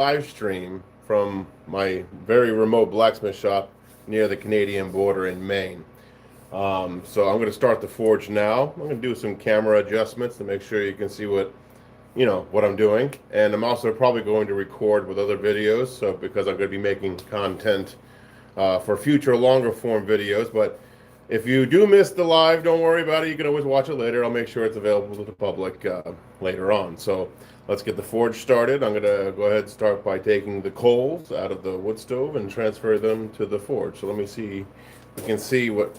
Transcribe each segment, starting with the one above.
live stream from my very remote blacksmith shop near the Canadian border in Maine. So I'm going to start the forge now. I'm going to do some camera adjustments to make sure you can see what I'm doing. And I'm also probably going to record with other videos, so because I'm going to be making content for future longer form videos. But if you do miss the live, don't worry about it. You can always watch it later. I'll make sure it's available to the public later on. So let's get the forge started. I'm going to go ahead and start by taking the coals out of the wood stove and transfer them to the forge. So let me see if we can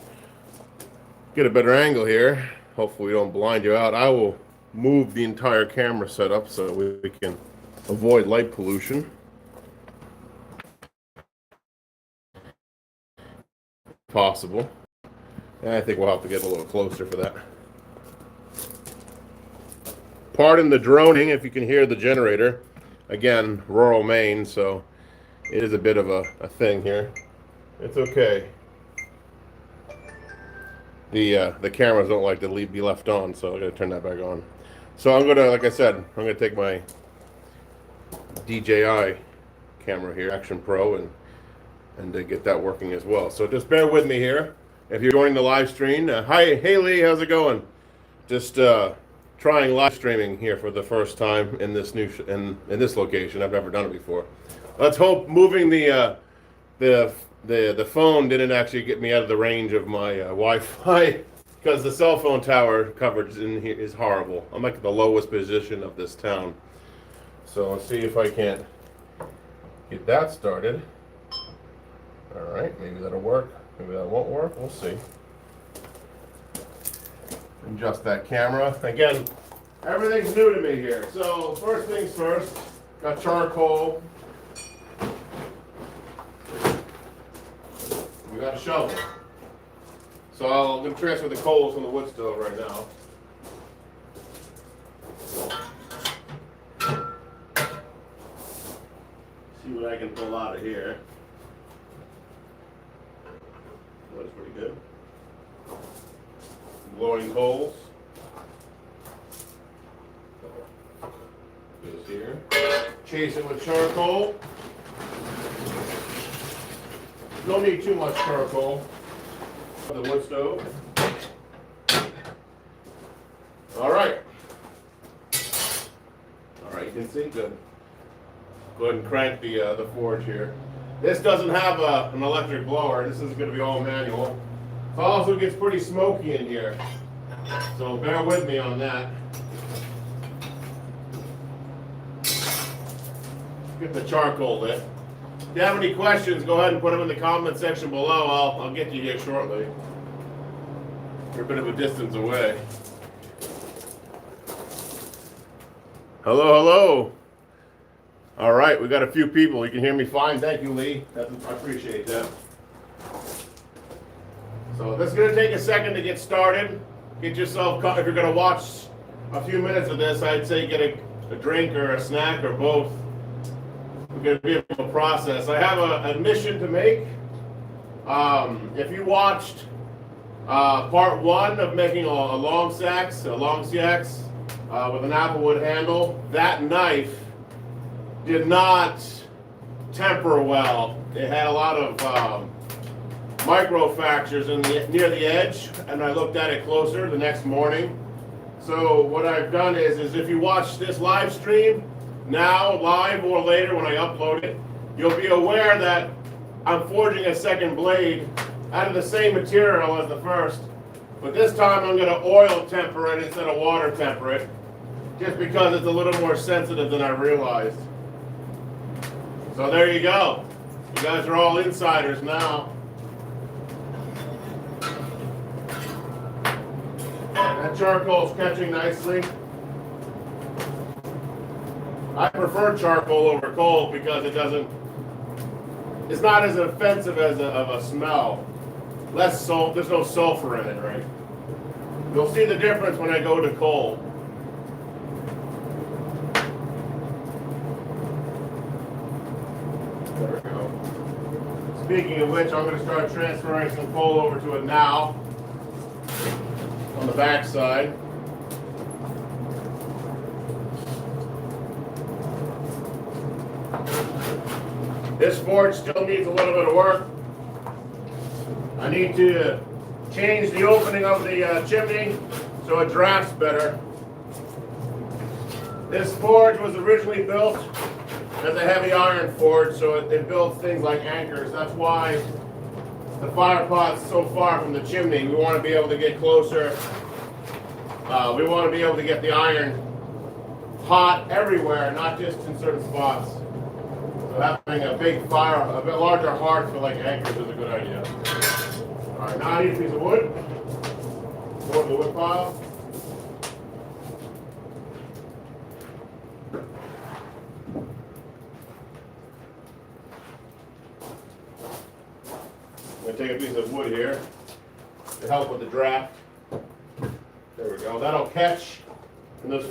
get a better angle here. Hopefully we don't blind you out. I will move the entire camera setup so we can avoid light pollution. Possible. And I think we'll have to get a little closer for that. Pardon the droning if you can hear the generator. Again, rural Maine, so it is a bit of a thing here. It's okay. The cameras don't like to be left on, so I'm gonna turn that back on. So I'm gonna, like I said, I'm gonna take my DJI camera here, Action Pro, and get that working as well. So just bear with me here. If you're joining the live stream, hi, hey Lee, how's it going? Just trying live streaming here for the first time in this in this location. I've never done it before. Let's hope moving the phone didn't actually get me out of the range of my Wi-Fi, because the cell phone tower coverage in here is horrible. I'm like at the lowest position of this town. So let's see if I can't get that started. All right, maybe that'll work. Maybe that won't work. We'll see. Adjust that camera. Again, everything's new to me here. So first things first, got charcoal. We got a shovel. So I'm going to transfer the coals from the wood stove right now. See what I can pull out of here. Looks pretty good. Glowing coals. Goes here. Chase it with charcoal. Don't need too much charcoal for the wood stove. All right. All right, you can see good. Go ahead and crank the forge here. This doesn't have an electric blower. This is going to be all manual. It also gets pretty smoky in here, so bear with me on that. Get the charcoal lit. If you have any questions, go ahead and put them in the comment section below. I'll get you here shortly. You're a bit of a distance away. Hello, hello. All right, we got a few people. You can hear me fine. Thank you, Lee. I appreciate that. So this is going to take a second to get started. Get yourself, if you're going to watch a few minutes of this, I'd say get a drink or a snack or both. We're going to be able to process. I have an admission to make. If you watched part one of making a Langseax with an applewood handle, that knife did not temper well. It had a lot of micro fractures near the edge, and I looked at it closer the next morning. So what I've done is if you watch this live stream now, live or later when I upload it, you'll be aware that I'm forging a second blade out of the same material as the first, but this time I'm going to oil temper it instead of water temper it, just because it's a little more sensitive than I realized. So there you go. You guys are all insiders now. That charcoal's catching nicely. I prefer charcoal over coal because it's not as offensive of a smell. Less salt, there's no sulfur in it, right? You'll see the difference when I go to coal. There we go. Speaking of which, I'm going to start transferring some coal over to it now on the back side. This forge still needs a little bit of work. I need to change the opening of the chimney so it drafts better. This forge was originally built as a heavy iron forge, so it builds things like anchors. That's why the fire pot's so far from the chimney. We want to be able to get closer. We want to be able to get the iron hot everywhere, not just in certain spots. So having a big fire, a bit larger hearth for like anchors is a good idea. All right, now I need a piece of wood. Go to the wood pile. I'm going to take a piece of wood here to help with the draft. There we go. That'll catch, and those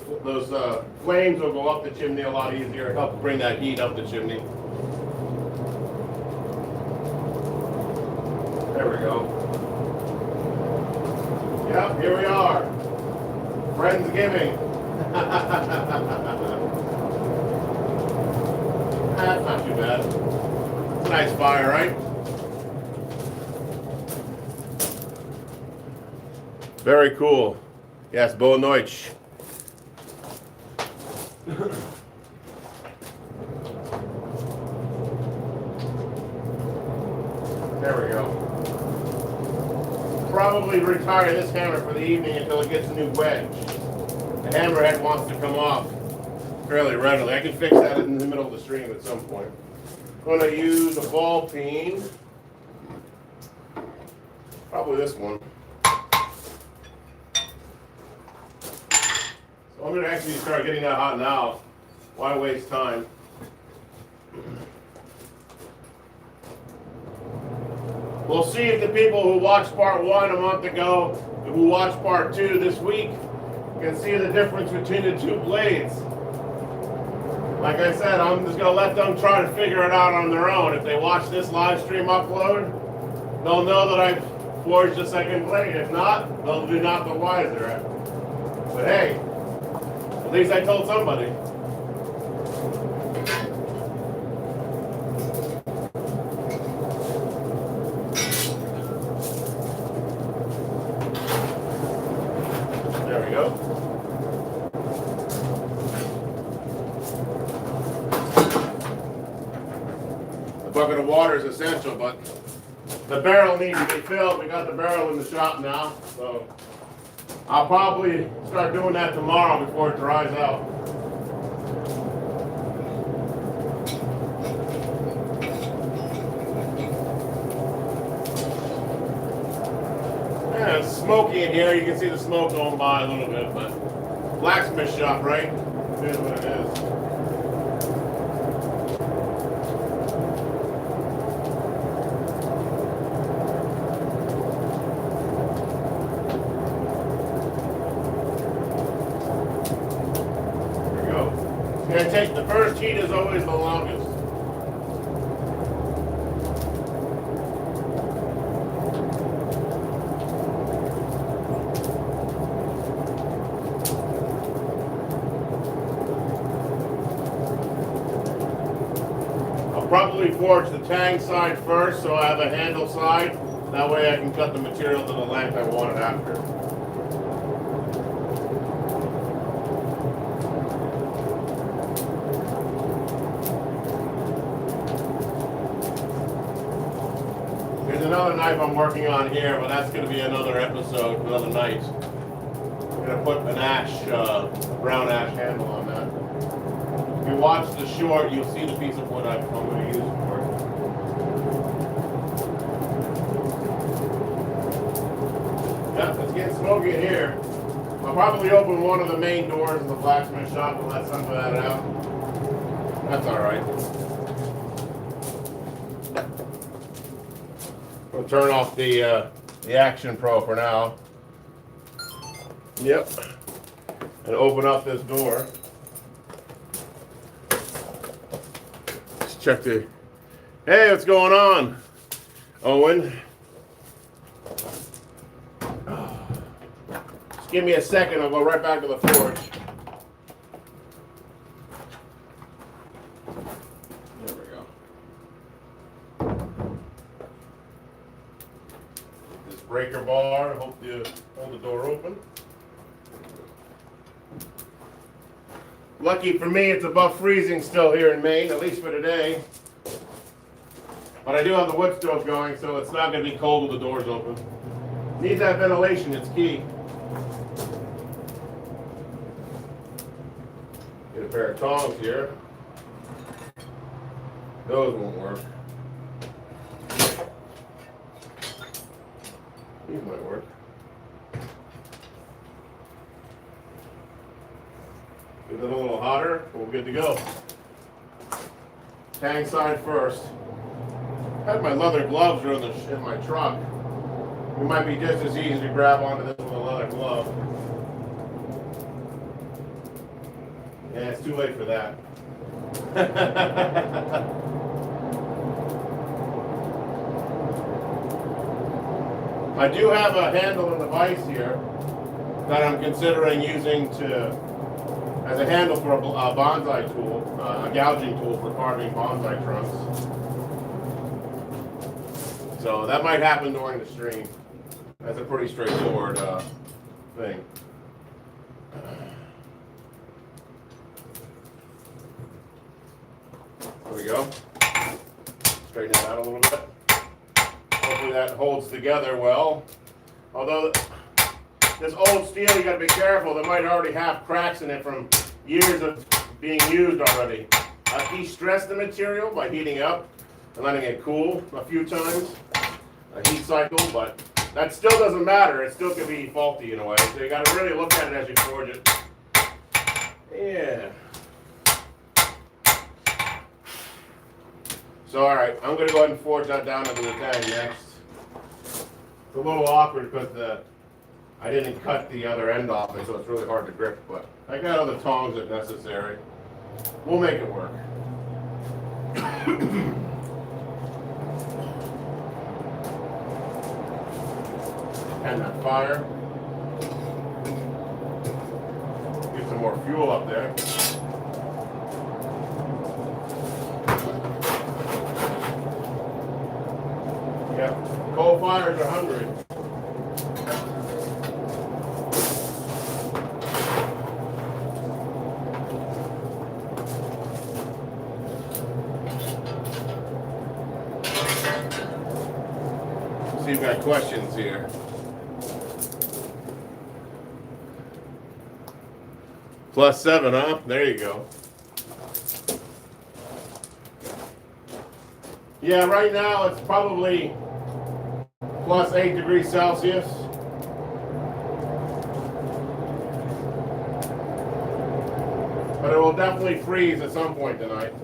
flames will go up the chimney a lot easier. Help bring that heat up the chimney. There we go. Yep, here we are. Friendsgiving. That's not too bad. It's a nice fire, right? Very cool. Yes, Boa Noite. There we go. Probably retire this hammer for the evening until it gets a new wedge. The hammerhead wants to come off fairly readily. I can fix that in the middle of the stream at some point. I'm going to use a ball peen. Probably this one. I'm going to actually start getting that hot now. Why waste time? We'll see if the people who watched part 1 a month ago, who watched part 2 this week, can see the difference between the two blades. Like I said, I'm just going to let them try to figure it out on their own. If they watch this live stream upload, they'll know that I've forged a second blade. If not, they'll be not the wiser. But hey, at least I told somebody. There we go. The bucket of water is essential, but the barrel needs to be filled. We got the barrel in the shop now, so I'll probably start doing that tomorrow before it dries out. Yeah, it's smoky in here. You can see the smoke going by a little bit, but blacksmith shop, right? Here's what it is. The first heat is always the longest. I'll probably forge the tang side first so I have a handle side. That way I can cut the material to the length I want it after. Another knife I'm working on here, but that's going to be another episode, another night. I'm going to put an ash, brown ash handle on that. If you watch the short, you'll see the piece of wood I'm going to use for it. Yeah, it's getting smoky in here. I'll probably open one of the main doors in the blacksmith shop and let some of that out. That's all right. We'll turn off the Action Pro for now. Yep. And open up this door. Let's check the... Hey, what's going on, Owen? Just give me a second. I'll go right back to the forge. There we go. breaker bar. Hope you hold the door open. Lucky for me, it's above freezing still here in Maine, at least for today. But I do have the wood stove going, so it's not going to be cold with the doors open. Need that ventilation, it's key. Get a pair of tongs here. Those won't work. These might work. Get it a little hotter, we're good to go. Tang side first. I had my leather gloves are in my truck. It might be just as easy to grab onto this with a leather glove. Yeah, it's too late for that. I do have a handle and a vise here that I'm considering using as a handle for a bonsai tool, a gouging tool for carving bonsai trunks. So that might happen during the stream. That's a pretty straightforward thing. There we go. Straighten that out a little bit. Hopefully that holds together well. Although this old steel, you got to be careful. They might already have cracks in it from years of being used already. I've de-stressed the material by heating up and letting it cool a few times. A heat cycle, but that still doesn't matter. It still can be faulty in a way. So you got to really look at it as you forge it. Yeah. So all right, I'm going to go ahead and forge that down into the tag next. It's a little awkward because I didn't cut the other end off it, so it's really hard to grip. But I got other tongs if necessary. We'll make it work. And that fire. Get some more fuel up there. Yep, coal fires are hungry. See, you've got questions here. +7, huh? There you go. Yeah, right now it's probably +8 degrees Celsius. But it will definitely freeze at some point tonight.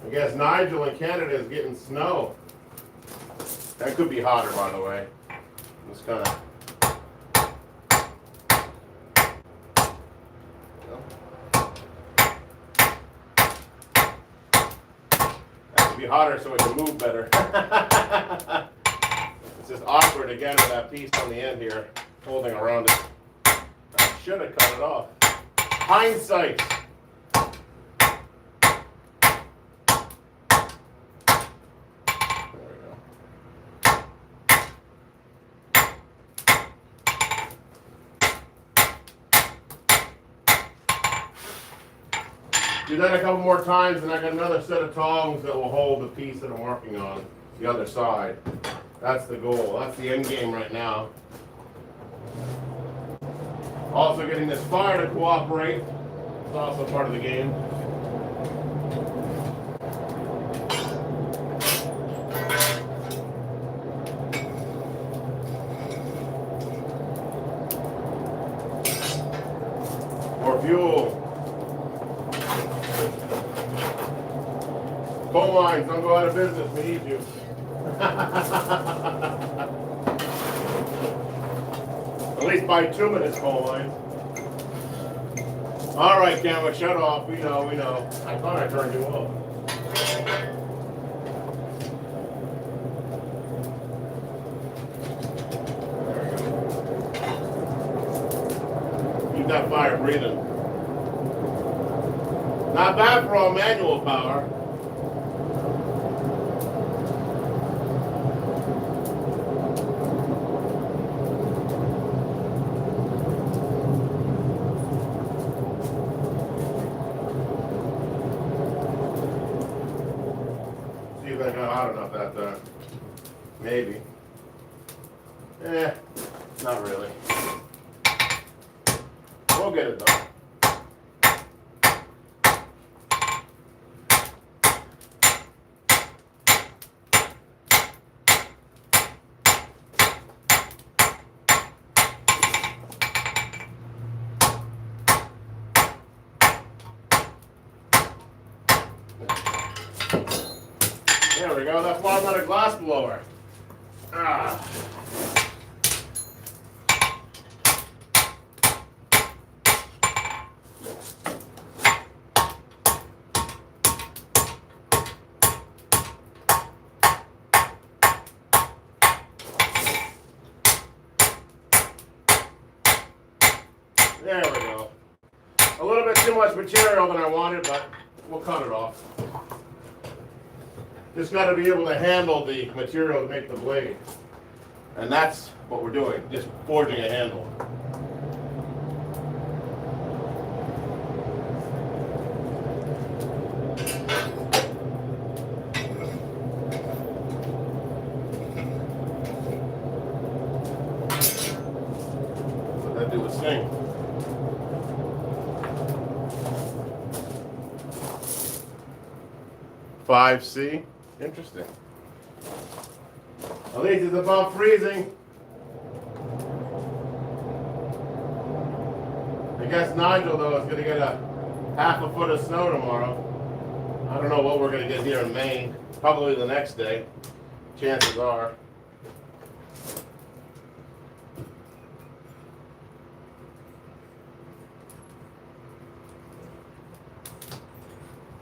I guess Nigel in Canada is getting snow. That could be hotter, by the way. Just kind of. Be hotter so it can move better. It's just awkward again with that piece on the end here holding around it. I should have cut it off. Hindsight. There we go. Do that a couple more times, and I got another set of tongs that will hold the piece that I'm working on, the other side. That's the goal. That's the end game right now. Also getting this fire to cooperate. It's also part of the game. More fuel. Coal mines, don't go out of business, we need you. At least by 2 minutes, coal mines. All right, camera, shut off. We know. I thought I turned you off. There we go. Keep that fire breathing. Not bad for all manual power. think I got hot enough that time. Maybe. Not really. We'll get it done. There we go, that's why I'm not a glass blower. Ah. There we go. A little bit too much material than I wanted, but we'll cut it off. Just got to be able to handle the material to make the blade. And that's what we're doing, just forging a handle. Let that do its thing. $5C. Interesting. At least it's above freezing. I guess Nigel, though, is going to get a half a foot of snow tomorrow. I don't know what we're going to get here in Maine. Probably the next day. Chances are.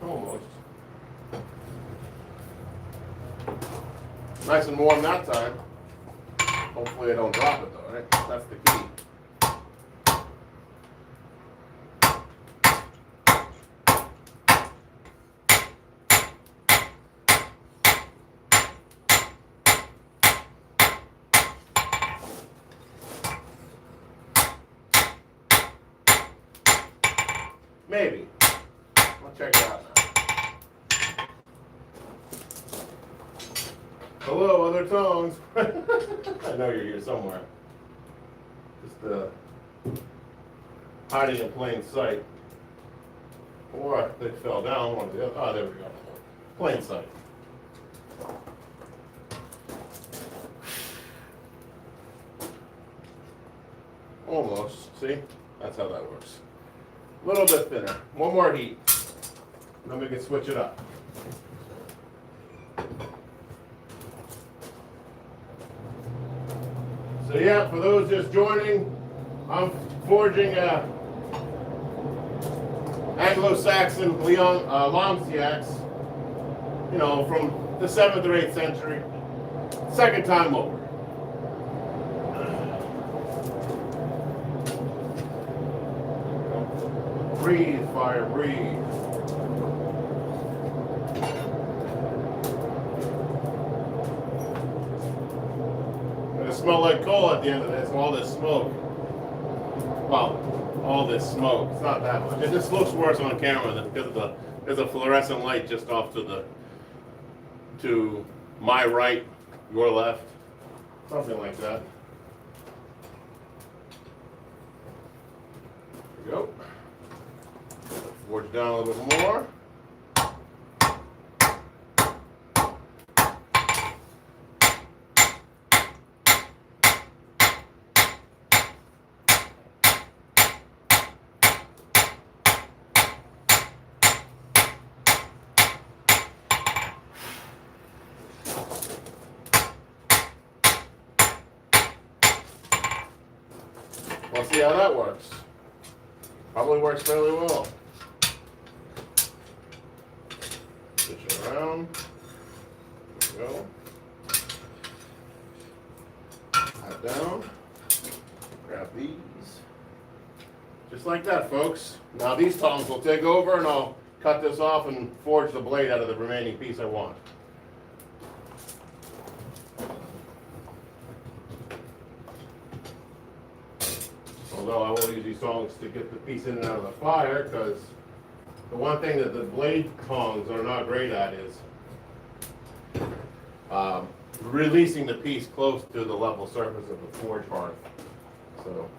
Almost. Nice and warm that time. Hopefully I don't drop it though, right? That's the key. Maybe. I'll check it out now. Hello, other tones. I know you're here somewhere. Just hiding in plain sight. Or they fell down, one of the other. Oh, there we go. Plain sight. Almost. See? That's how that works. A little bit thinner. One more heat. Then we can switch it up. So yeah, for those just joining, I'm forging a Anglo-Saxon Langseax, you know, from the 7th or 8th century. Second time over. Breathe, fire, breathe. Smell like coal at the end of this, all this smoke. Well, all this smoke. It's not that much. It just looks worse on camera than because of there's a fluorescent light just off to my right, your left. Something like that. There we go. Forge down a little bit more. We'll see how that works. Probably works fairly well. Switch it around. There we go. That down. Grab these. Just like that, folks. Now these tongs will take over and I'll cut this off and forge the blade out of the remaining piece I want. Although I will use these tongs to get the piece in and out of the fire, because the one thing that the blade tongs are not great at is releasing the piece close to the level surface of the forge hearth. So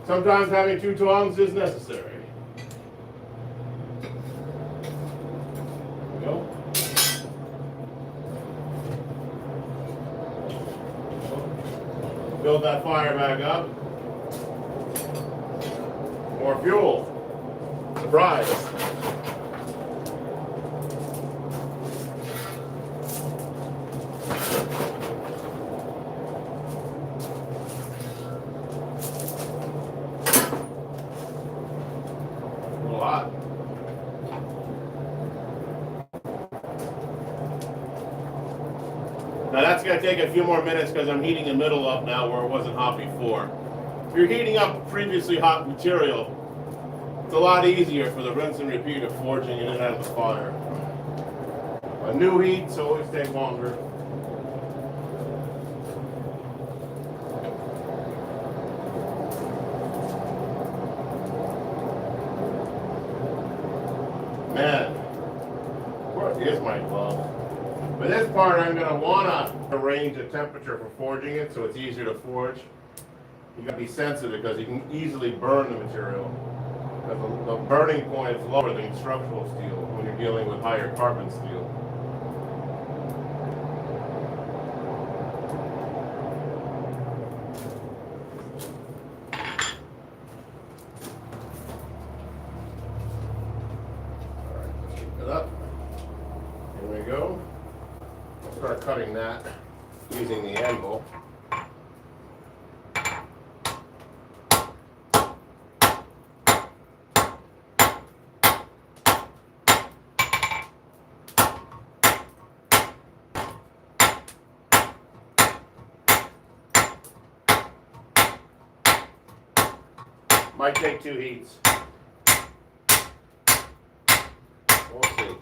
sometimes having two tongs is necessary. There we go. Build that fire back up. More fuel. Surprise. Now that's going to take a few more minutes because I'm heating the middle up now where it wasn't hot before. If you're heating up previously hot material, it's a lot easier for the rinse and repeat of forging in and out of the fire. A new heats always take longer. Man, where is my glove? For this part, I'm going to want to arrange the temperature for forging it so it's easier to forge. You got to be sensitive because you can easily burn the material. Because the burning point is lower than structural steel when you're dealing with higher carbon steel. All right, let's heat it up. Here we go. Start cutting that using the anvil. Might take 2 heats. We'll see.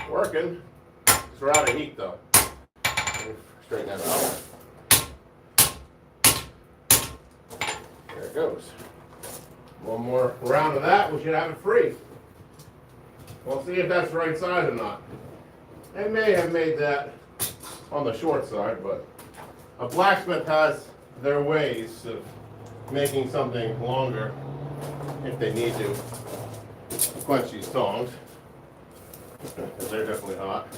Working. It's out of heat though. Straighten that out. There it goes. One more round of that, we should have it free. We'll see if that's the right size or not. They may have made that on the short side, but a blacksmith has their ways of making something longer if they need to quench these tongs. They're definitely hot.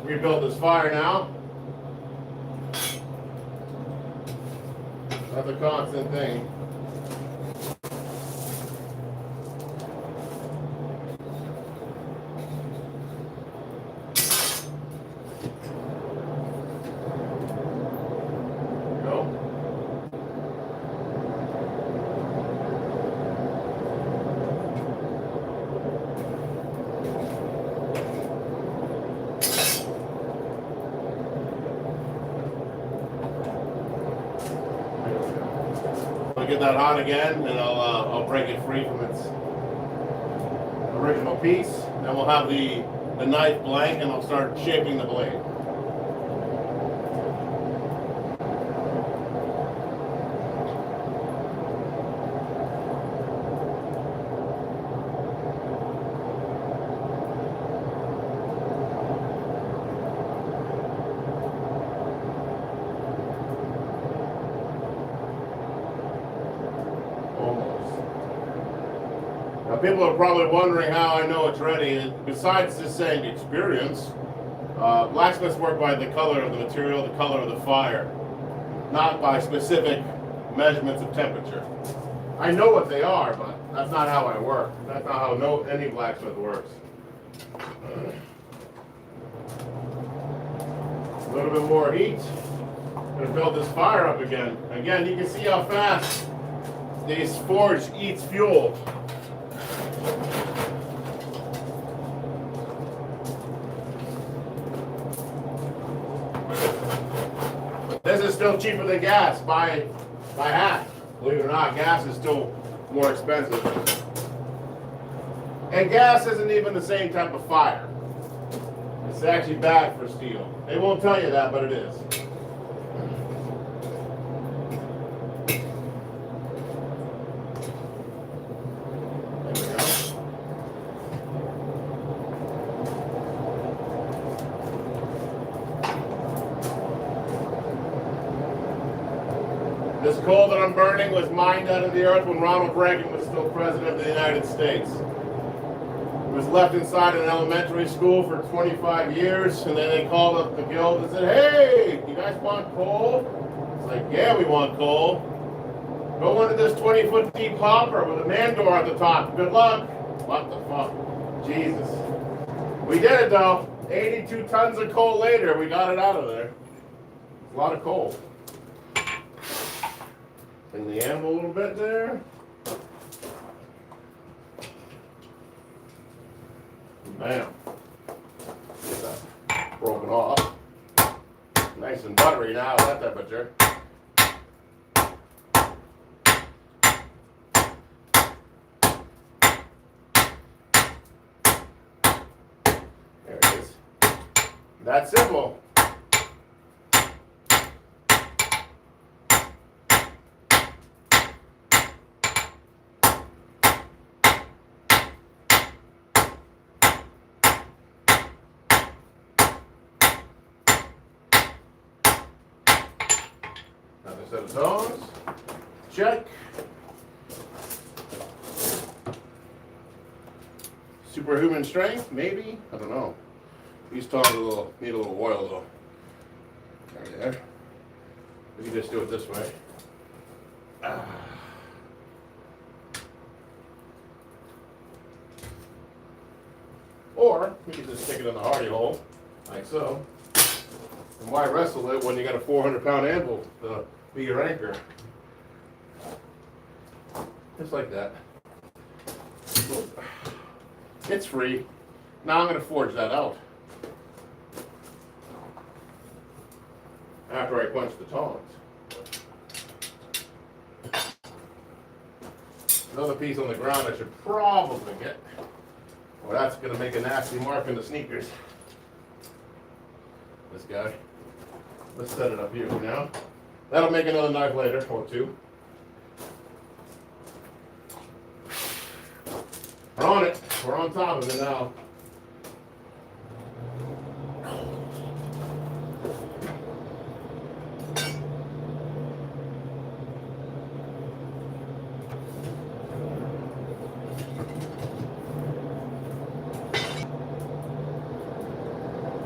Rebuild this fire now. That's a constant thing. Get that hot again, and I'll break it free from its original piece. Then we'll have the knife blank, and I'll start shaping the blade. Now, people are probably wondering how I know it's ready. And besides just saying experience, blacksmiths work by the color of the material, the color of the fire, not by specific measurements of temperature. I know what they are, but that's not how I work. That's not how any blacksmith works. A little bit more heat. I'm going to build this fire up again. Again, you can see how fast this forge eats fuel. This is still cheaper than gas by half. Believe it or not, gas is still more expensive. And gas isn't even the same type of fire. It's actually bad for steel. They won't tell you that, but it is. This coal that I'm burning was mined out of the earth when Ronald Reagan was still president of the United States. It was left inside an elementary school for 25 years, and then they called up the guild and said, "Hey, you guys want coal?" It's like, "Yeah, we want coal. Go into this 20-foot deep hopper with a man door at the top. Good luck." What the fuck? Jesus. We did it though. 82 tons of coal later, we got it out of there. A lot of coal. Bring the anvil a little bit there. Bam. Get that broken off. Nice and buttery now at that temperature. There it is. That's simple. Another set of tongs. Check. Superhuman strength, maybe? I don't know. These tongs need a little oil though. Right there. We can just do it this way. Or we can just stick it in the hardy hole, like so. And why wrestle it when you got a 400-pound anvil to be your anchor? Just like that. It's free. Now I'm going to forge that out. After I punch the tongs. Another piece on the ground I should probably get. Well, that's going to make a nasty mark in the sneakers. This guy. Let's set it up here for now. That'll make another knife later, or two. We're on it. We're on top of it now.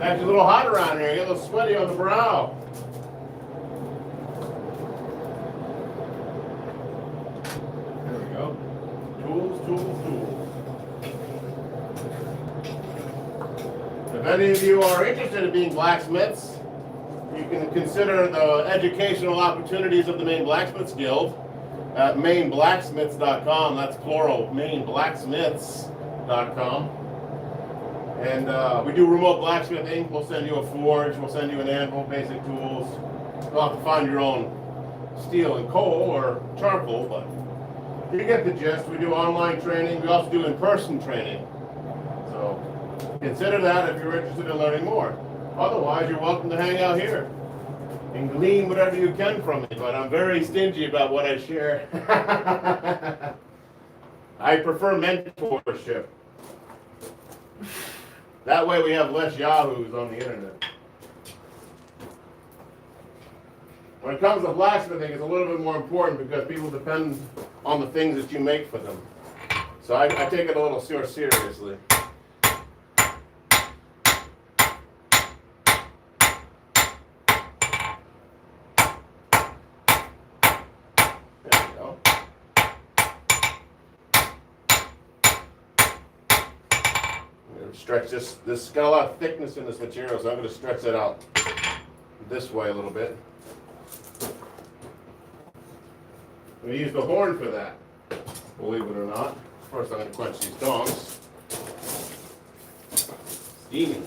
Actually, a little hot around here. You get a little sweaty on the brow. There we go. Tools, tools, tools. If any of you are interested in being blacksmiths, you can consider the educational opportunities of the Maine Blacksmiths Guild at maineblacksmiths.com. That's plural, maineblacksmiths.com. And we do remote blacksmithing. We'll send you a forge, we'll send you an anvil, basic tools. You'll have to find your own steel and coal or charcoal, but you get the gist. We do online training. We also do in-person training. So consider that if you're interested in learning more. Otherwise, you're welcome to hang out here and glean whatever you can from me, but I'm very stingy about what I share. I prefer mentorship. That way we have less yahoos on the internet. When it comes to blacksmithing, it's a little bit more important because people depend on the things that you make for them. So I take it a little more seriously. Stretch this. This got a lot of thickness in this material, so I'm going to stretch it out this way a little bit. I'm going to use the horn for that, believe it or not. First, I'm going to quench these tongs. Steaming.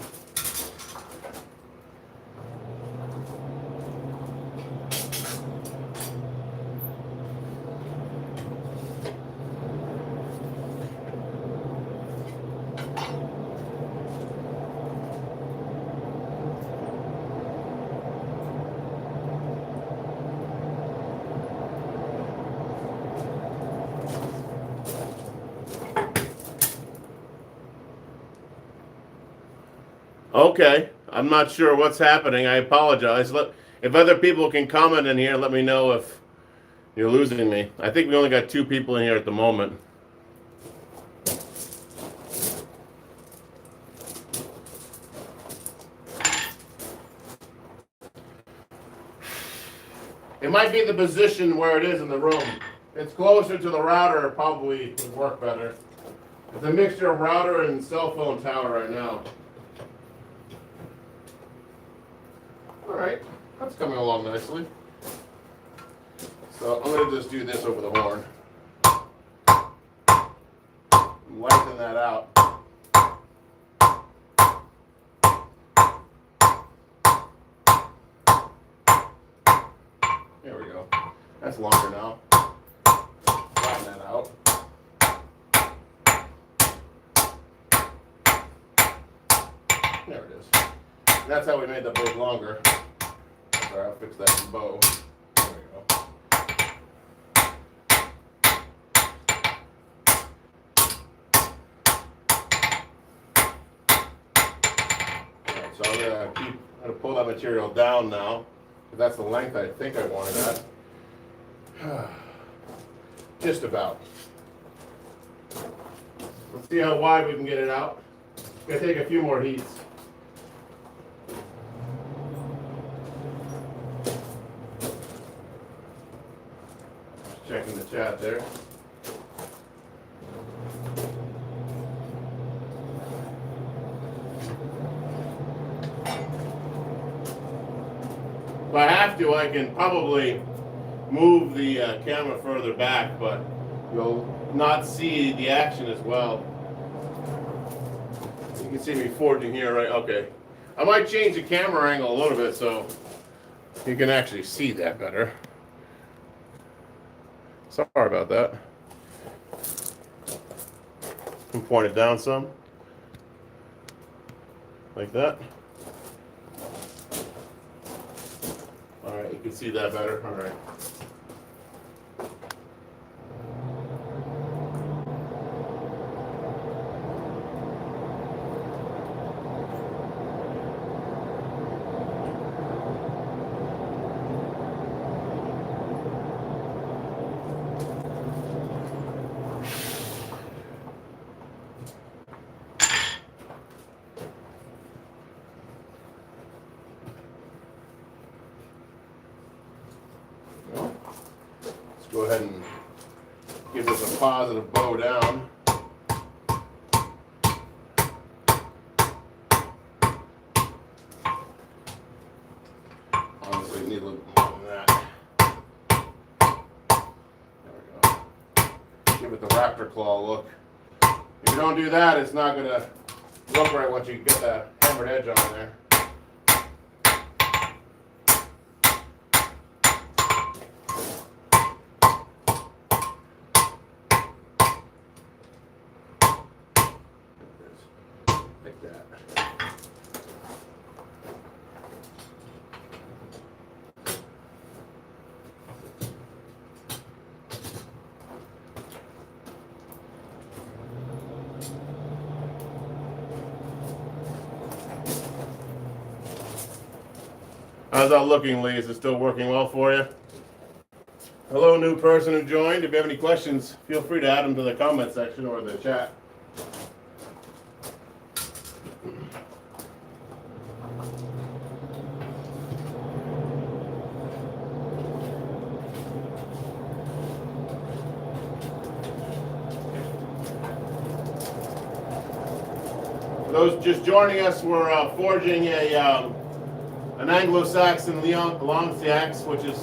Okay, I'm not sure what's happening. I apologize. If other people can comment in here, let me know if you're losing me. I think we only got 2 people in here at the moment. It might be the position where it is in the room. It's closer to the router, it probably would work better. It's a mixture of router and cell phone tower right now. All right, that's coming along nicely. So I'm going to just do this over the horn. Lengthen that out. There we go. That's longer now. Flatten that out. There it is. That's how we made the blade longer. Sorry, I'll fix that bow. There we go. Alright, so I'm gonna pull that material down now. That's the length I think I wanted at. Just about. Let's see how wide we can get it out. It's gonna take a few more heats. Just checking the chat there. If I have to, I can probably move the camera further back, but you'll not see the action as well. You can see me forging here, right? Okay. I might change the camera angle a little bit so you can actually see that better. Sorry about that. You can point it down some. Like that. All right, you can see that better. All right. Go ahead and give this a positive bow down. Honestly, you need a little more than that. There we go. Give it the raptor claw look. If you don't do that, it's not going to look right once you get that hammered edge on there. How's that looking, Lee? Is it still working well for you? Hello, new person who joined. If you have any questions, feel free to add them to the comment section or the chat. For those just joining us, we're forging an Anglo-Saxon Langseax, which is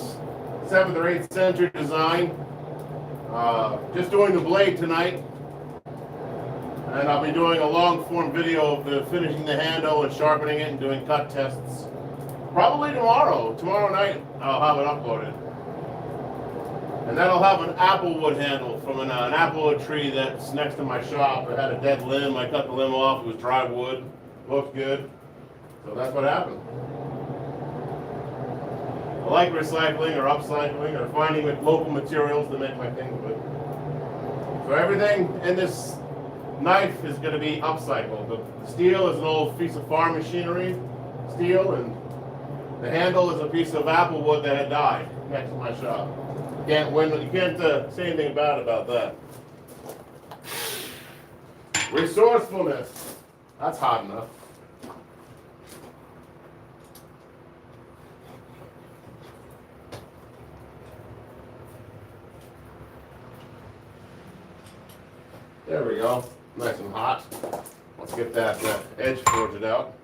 7th or 8th century design. Just doing the blade tonight. And I'll be doing a long form video of finishing the handle and sharpening it and doing cut tests. Probably tomorrow. Tomorrow night I'll have it uploaded. And that'll have an applewood handle from an applewood tree that's next to my shop. It had a dead limb. I cut the limb off. It was dry wood. Looked good. So that's what happened. I like recycling or upcycling or finding local materials to make my things with. So everything in this knife is going to be upcycled. The steel is an old piece of farm machinery steel, and the handle is a piece of apple wood that had died next to my shop. You can't say anything bad about that. Resourcefulness. That's hot enough. There we go. Nice and hot. Let's get that edge forged out.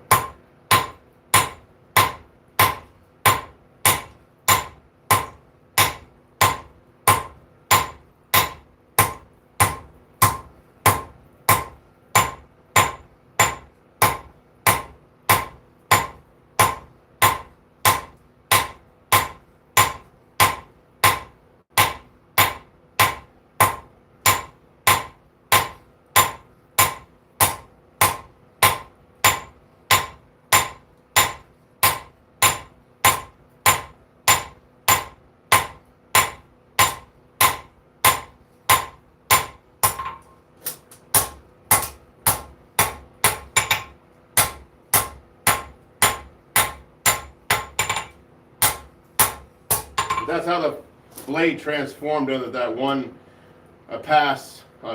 That's how the blade transformed into that one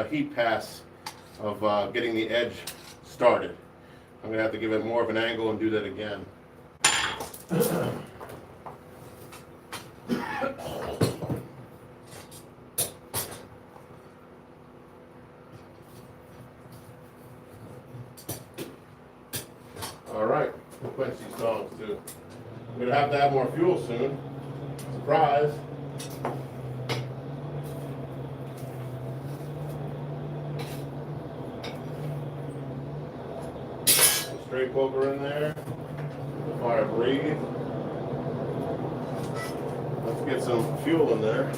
heat pass of getting the edge started. I'm going to have to give it more of an angle and do that again. All right, we'll quench these tongs too. We're going to have to add more fuel soon. Surprise. Straight poker in there. The fire breathe. Let's get some fuel in there.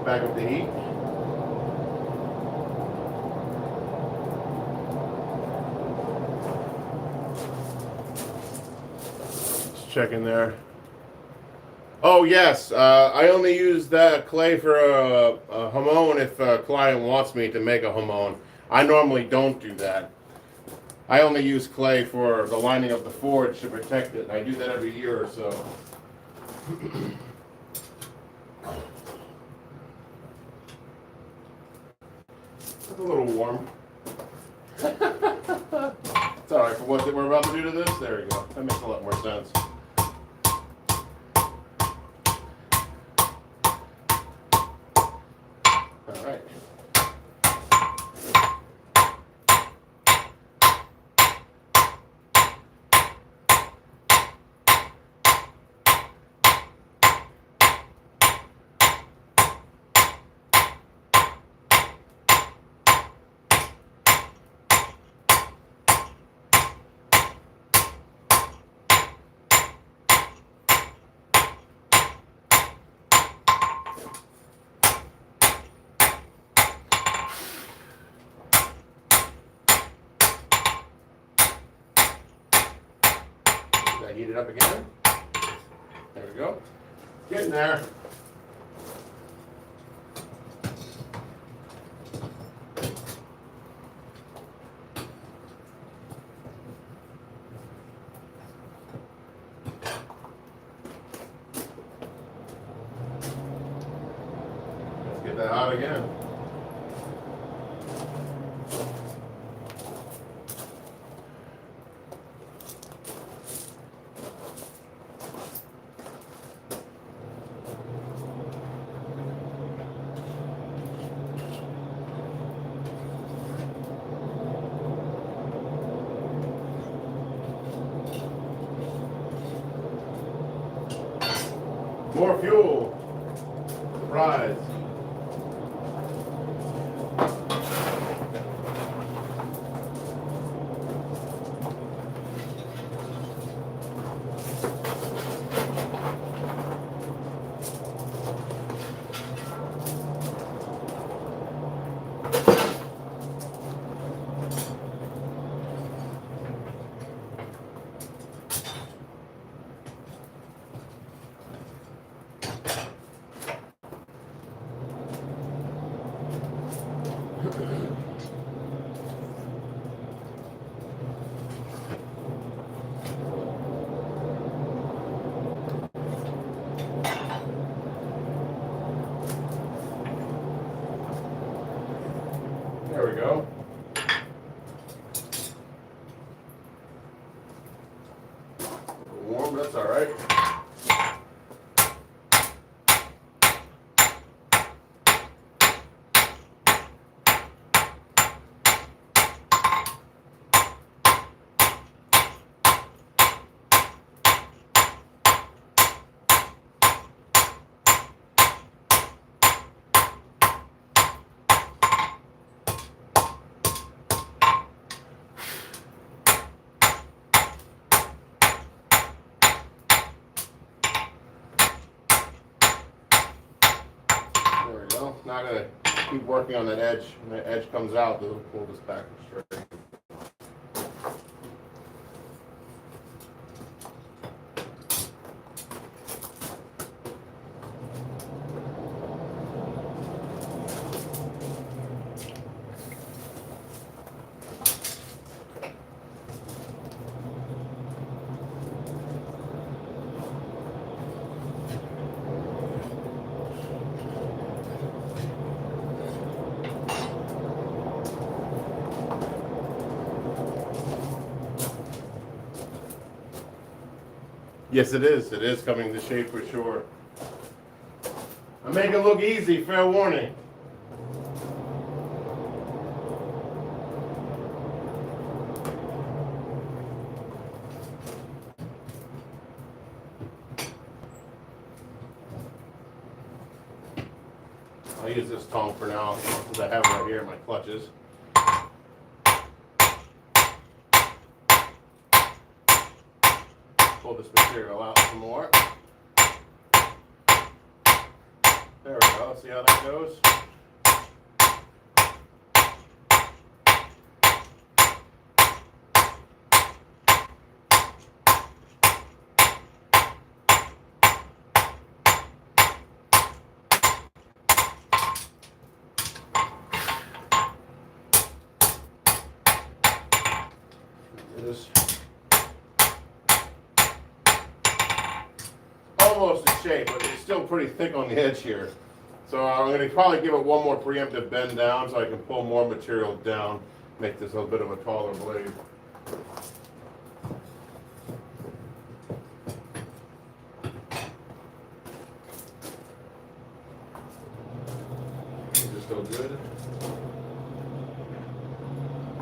Back up the heat. Just checking there. Oh yes, I only use that clay for a hamon if a client wants me to make a hamon. I normally don't do that. I only use clay for the lining of the forge to protect it. I do that every year or so. It's a little warm. It's alright for what we're about to do to this. There we go. That makes a lot more sense. Alright. Heat it up again. There we go. Getting there. Let's get that hot again. More fuel. Surprise. we go. Warm, that's all right. Now I'm going to keep working on that edge. When that edge comes out, it'll pull this back straight. Yes, it is. It is coming to shape for sure. I make it look easy, fair warning. I'll use this tong for now because I have it right here in my clutches. Pull this material out some more. There we go. See how that goes? Almost in shape, but it's still pretty thick on the edge here. So I'm going to probably give it one more preemptive bend down so I can pull more material down, make this a bit of a taller blade. Is this still good?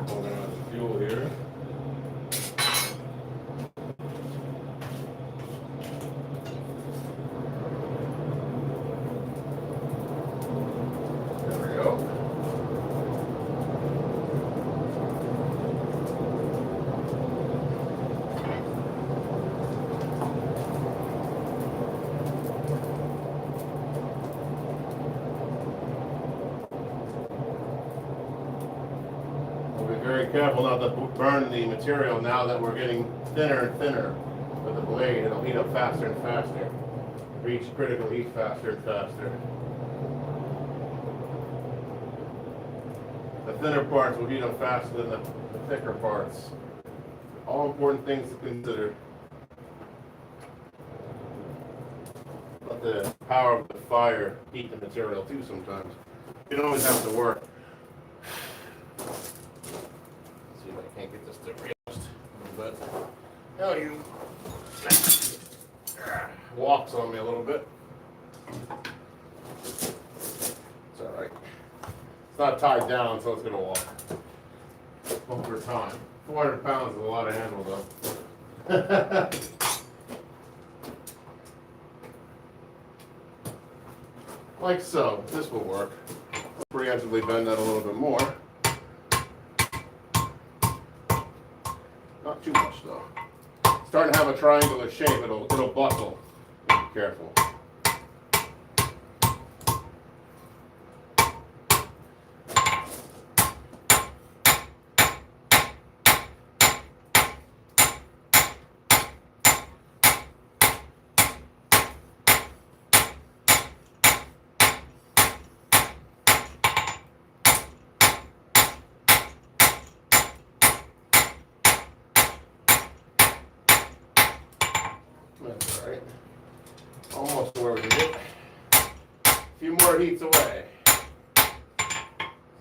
Holding on the fuel here. Very careful not to burn the material now that we're getting thinner and thinner with the blade. It'll heat up faster and faster. Reach critical heat faster and faster. The thinner parts will heat up faster than the thicker parts. All important things to consider. Let the power of the fire heat the material too sometimes. You don't always have to work. Can't get this to rest a little bit. Now you walks on me a little bit. It's all right. It's not tied down, so it's going to walk over time. 400 pounds is a lot of handle, though. Like so. This will work. Preemptively bend that a little bit more. Not too much though. Starting to have a triangular shape, it'll buckle. Be careful. That's all right. Almost where we need it. A few more heats away.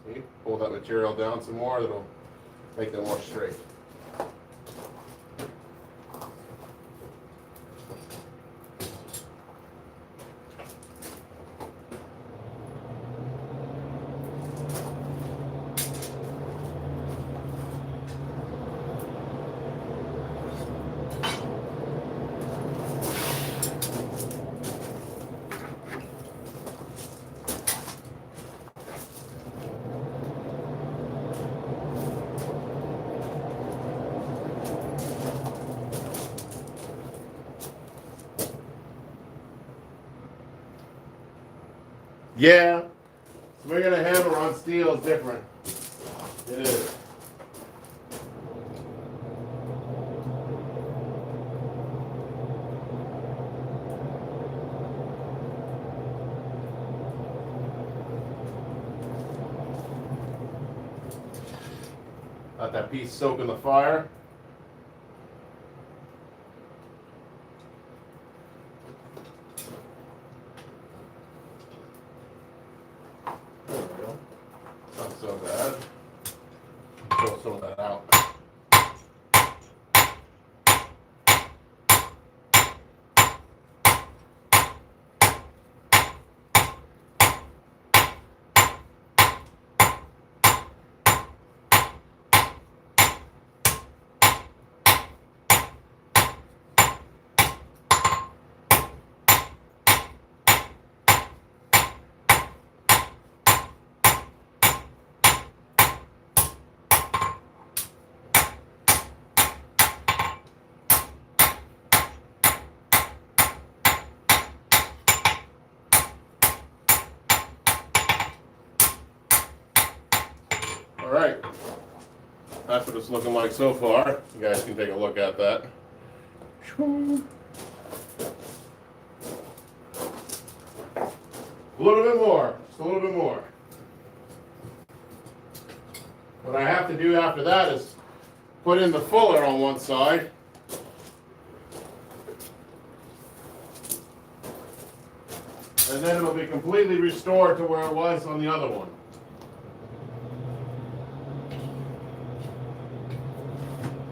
See? pull that material down some more, that'll make them more straight. Yeah, swinging a hammer on steel is different. It is. Let that piece soak in the fire. Not so bad. Throw some of that out. All right, that's what it's looking like so far. You guys can take a look at that. A little bit more, just a little bit more. What I have to do after that is put in the fuller on one side. And then it'll be completely restored to where it was on the other one.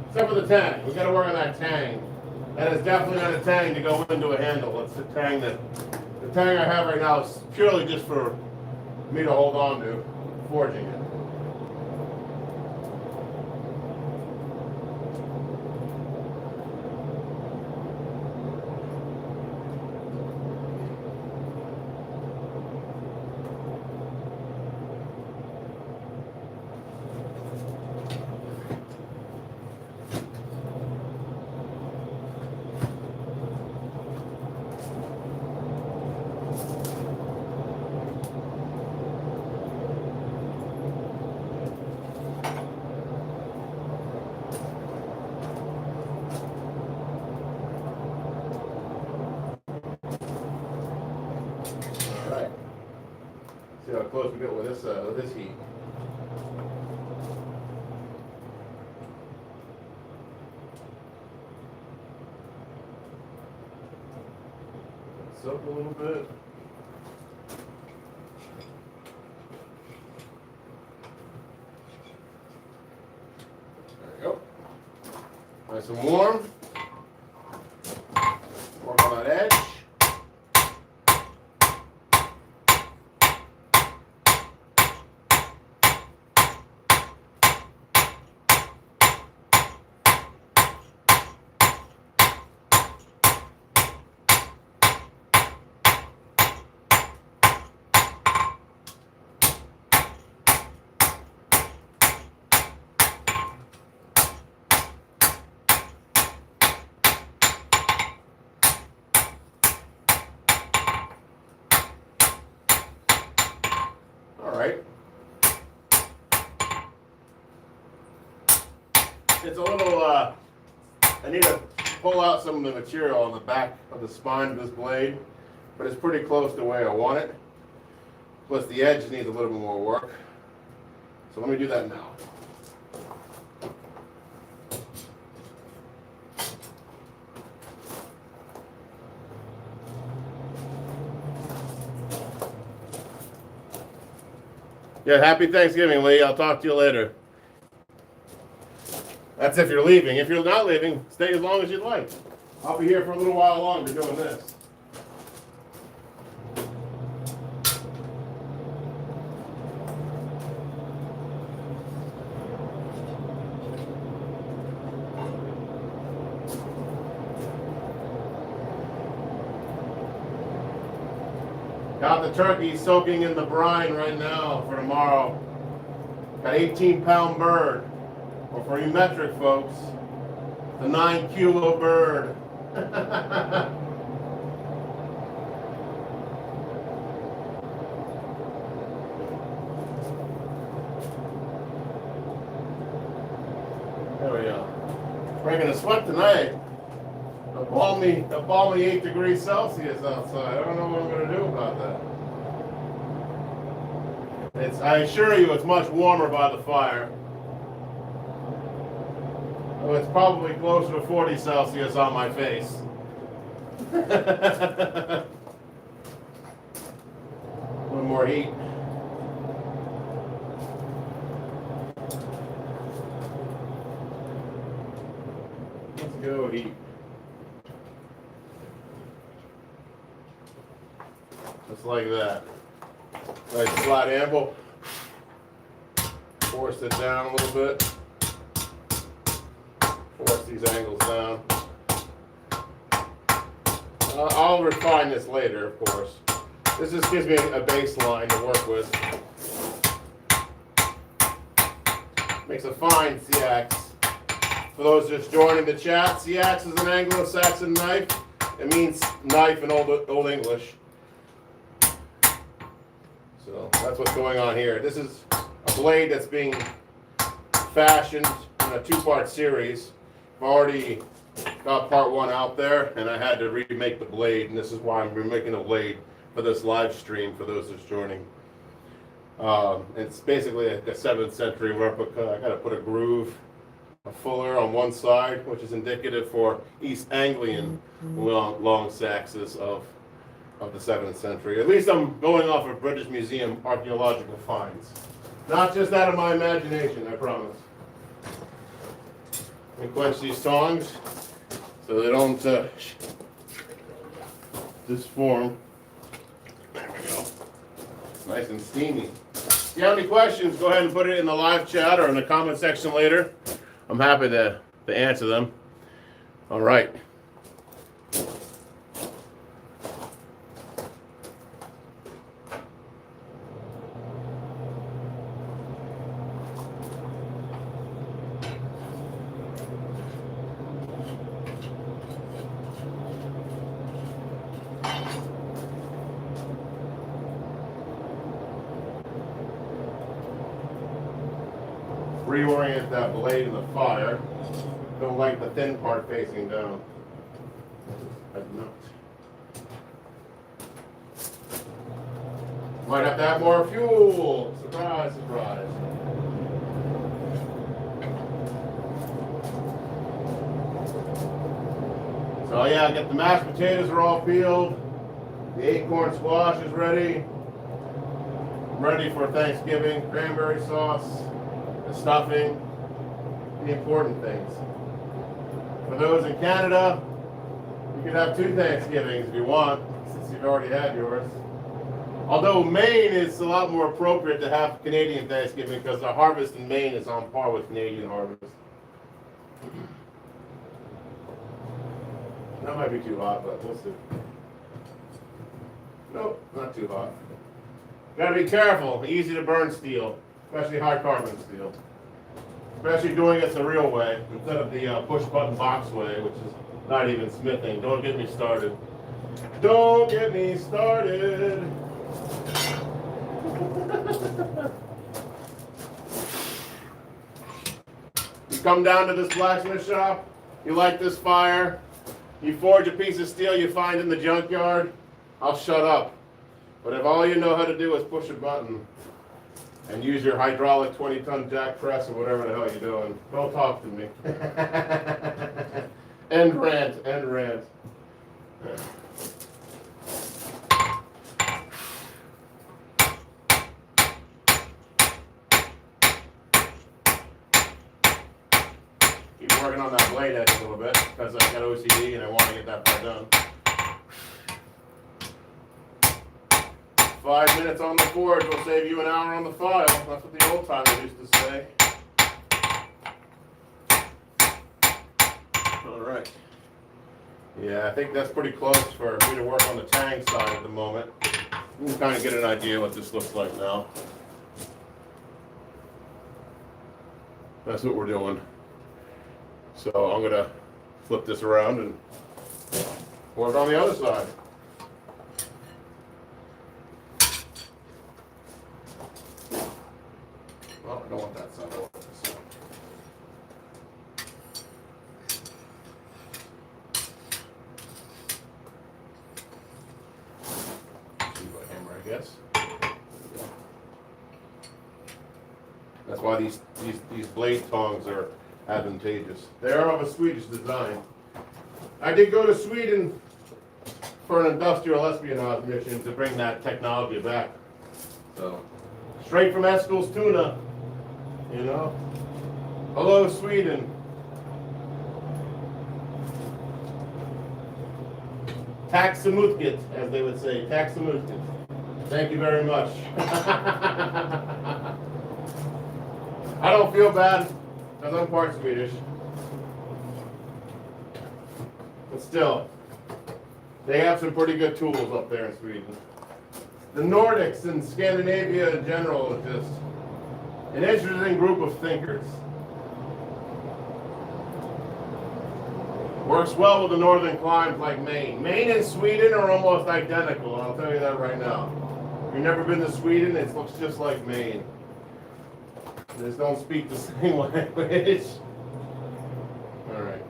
Except for the tang. We've got to work on that tang. That is definitely not a tang to go into a handle. It's the tang I have right now is purely just for me to hold on to, forging it. See how close we get with this heat. Soak a little bit. There we go. Nice and warm. Work on that edge. It's a little, I need to pull out some of the material on the back of the spine of this blade, but it's pretty close to where I want it. Plus the edge needs a little bit more work. So let me do that now. Yeah, happy Thanksgiving, Lee. I'll talk to you later. That's if you're leaving. If you're not leaving, stay as long as you'd like. I'll be here for a little while longer doing this. Got the turkey soaking in the brine right now for tomorrow. Got 18-pound bird. Or for you metric folks, the 9-kilo bird. There we go. Breaking a sweat tonight. A balmy 8 degrees Celsius outside. I don't know what I'm going to do about that. I assure you, it's much warmer by the fire. Oh, it's probably closer to 40 Celsius on my face. A little more heat. Let's go heat. Just like that. Nice flat anvil. Force it down a little bit. Force these angles down. I'll refine this later, of course. This just gives me a baseline to work with. Makes a fine Seax. For those just joining the chat, Seax is an Anglo-Saxon knife. It means knife in Old English. So that's what's going on here. This is a blade that's being fashioned in a 2-part series. I've already got part 1 out there, and I had to remake the blade, and this is why I'm remaking the blade for this live stream for those just joining. It's basically a 7th century replica. I got to put a groove, a fuller on one side, which is indicative for East Anglian Langseaxes of the 7th century. At least I'm going off of British Museum archaeological finds. Not just out of my imagination, I promise. And quench these tongs so they don't disform. There we go. Nice and steamy. If you have any questions, go ahead and put it in the live chat or in the comment section later. I'm happy to answer them. All right. Reorient that blade in the fire. Don't like the thin part facing down. Might have to add more fuel. Surprise, surprise. So yeah, get the mashed potatoes are all peeled. The acorn squash is ready. Ready for Thanksgiving. Cranberry sauce. The stuffing, the important things. For those in Canada, you can have 2 Thanksgivings if you want, since you've already had yours. Although Maine is a lot more appropriate to have Canadian Thanksgiving because the harvest in Maine is on par with Canadian harvest. That might be too hot, but we'll see. Nope, not too hot. Gotta be careful, easy to burn steel. Especially high carbon steel. Especially doing it the real way, instead of the push button box way, which is not even smithing. Don't get me started. Don't get me started. You come down to this blacksmith shop, you light this fire, you forge a piece of steel you find in the junkyard, I'll shut up. But if all you know how to do is push a button, and use your hydraulic 20-ton jack press or whatever the hell you're doing, don't talk to me. End rant, end rant. on that blade edge a little bit because I got OCD and I want to get that part done. 5 minutes on the forge will save you an hour on the file. That's what the old timers used to say. All right. Yeah, I think that's pretty close for me to work on the tang side at the moment. You can kind of get an idea what this looks like now. That's what we're doing. So I'm going to flip this around and work on the other side. Well, I don't want that side. I want this side. I guess. That's why these blade tongs are advantageous. They are of a Swedish design. I did go to Sweden for an industrial espionage mission to bring that technology back. So, straight from Eskilstuna, you know. Hello, Sweden. Tack så mycket, as they would say. Tack så mycket. Thank you very much. I don't feel bad because I'm part Swedish. But still, they have some pretty good tools up there in Sweden. The Nordics and Scandinavia in general is just an interesting group of thinkers. Works well with the northern climes like Maine. Maine and Sweden are almost identical, I'll tell you that right now. If you've never been to Sweden, it looks just like Maine. They just don't speak the same language. All right.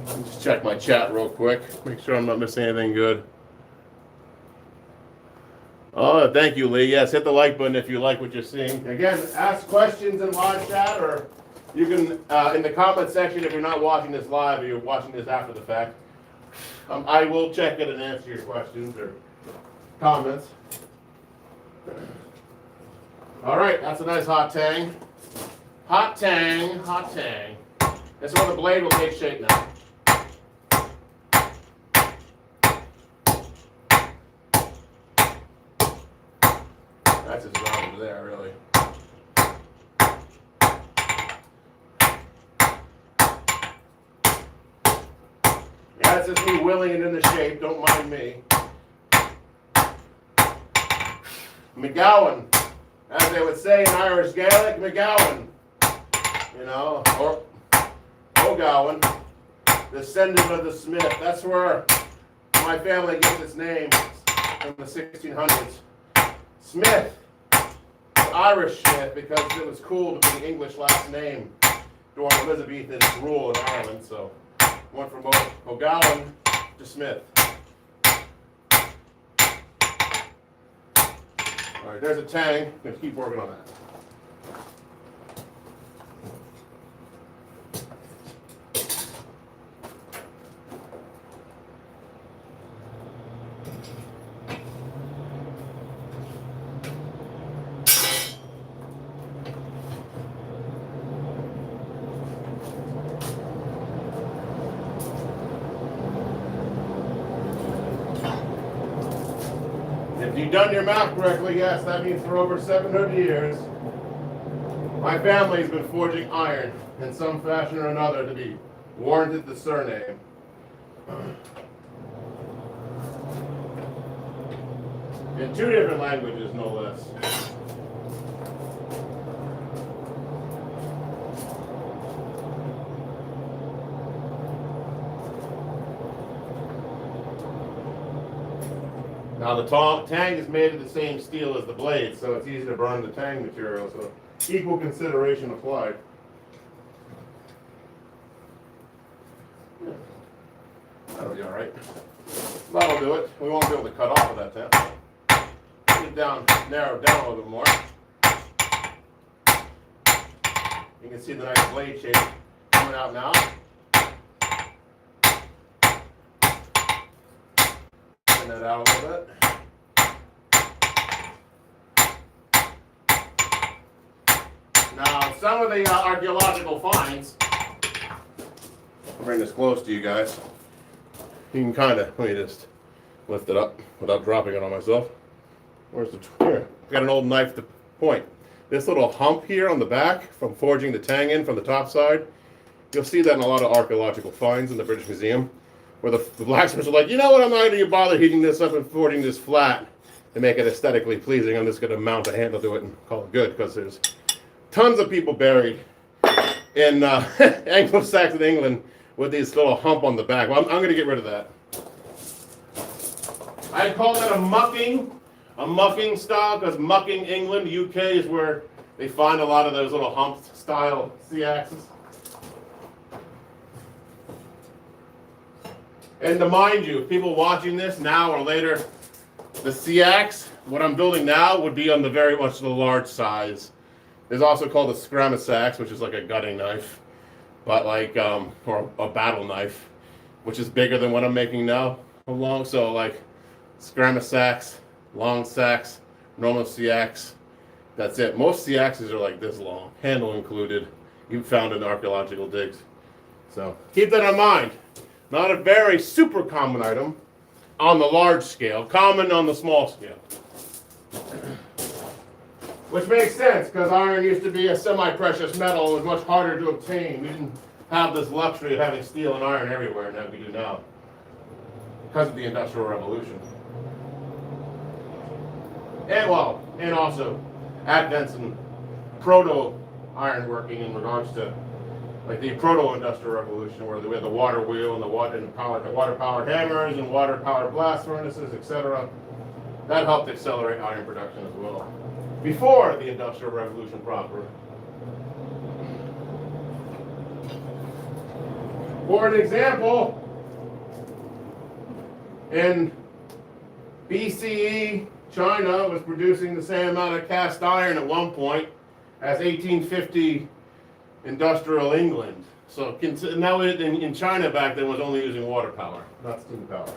Let me just check my chat real quick. Make sure I'm not missing anything good. Oh, thank you, Lee. Yes, hit the like button if you like what you're seeing. Again, ask questions in live chat, or you can, in the comment section, if you're not watching this live or you're watching this after the fact, I will check it and answer your questions or comments. All right, that's a nice hot tang. Hot tang, hot tang. This is where the blade will take shape now. That's his job over there, really. Yeah, that's just me willing it into shape, don't mind me. McGowan, as they would say in Irish Gaelic, McGowan. You know, or O'Gowan, descendant of the Smith. That's where my family gets its name from the 1600s. Smith, Irish Smith, because it was cool to be the English last name during Elizabethan rule in Ireland. So went from O'Gowan to Smith. All right, there's a tang. Let's keep working on that. If you've done your math correctly, yes, that means for over 700 years, my family's been forging iron in some fashion or another to be warranted the surname. In 2 different languages, no less. Now the tang is made of the same steel as the blade, so it's easy to burn the tang material, so equal consideration applied. That'll be alright. That'll do it. We won't be able to cut off of that tang. Get it down, narrow it down a little bit more. You can see the nice blade shape coming out now. straighten that out a little bit. Now, some of the archaeological finds, I'll bring this close to you guys. You can kind of, let me just lift it up without dropping it on myself. Where's the, here, got an old knife to point. This little hump here on the back from forging the tang in from the top side, you'll see that in a lot of archaeological finds in the British Museum, where the blacksmiths are like, you know what, I'm not going to bother heating this up and forging this flat to make it aesthetically pleasing. I'm just going to mount a handle to it and call it good, because there's tons of people buried in Anglo-Saxon England with this little hump on the back. Well, I'm going to get rid of that. I call that a mucking style, because mucking England, UK, is where they find a lot of those little hump style C-axes. And to mind you, people watching this now or later, the C-axe, what I'm building now, would be on the very much the large size. There's also called a Langseax, which is like a gutting knife, but like or a battle knife, which is bigger than what I'm making now. So like Langseax, Langseax, normal C-axe. That's it. Most C-axes are like this long, handle included. You've found in archaeological digs. So keep that in mind. Not a very super common item on the large scale, common on the small scale. Which makes sense, because iron used to be a semi-precious metal and was much harder to obtain. We didn't have this luxury of having steel and iron everywhere that we do now, because of the Industrial Revolution. And also advents in proto-ironworking in regards to like the proto-industrial revolution, where we had the water wheel and the water-powered hammers and water-powered blast furnaces, etc. That helped accelerate iron production as well, before the Industrial Revolution proper. For an example, in BCE, China was producing the same amount of cast iron at one point as 1850 industrial England. So now in China back then was only using water power, not steam power.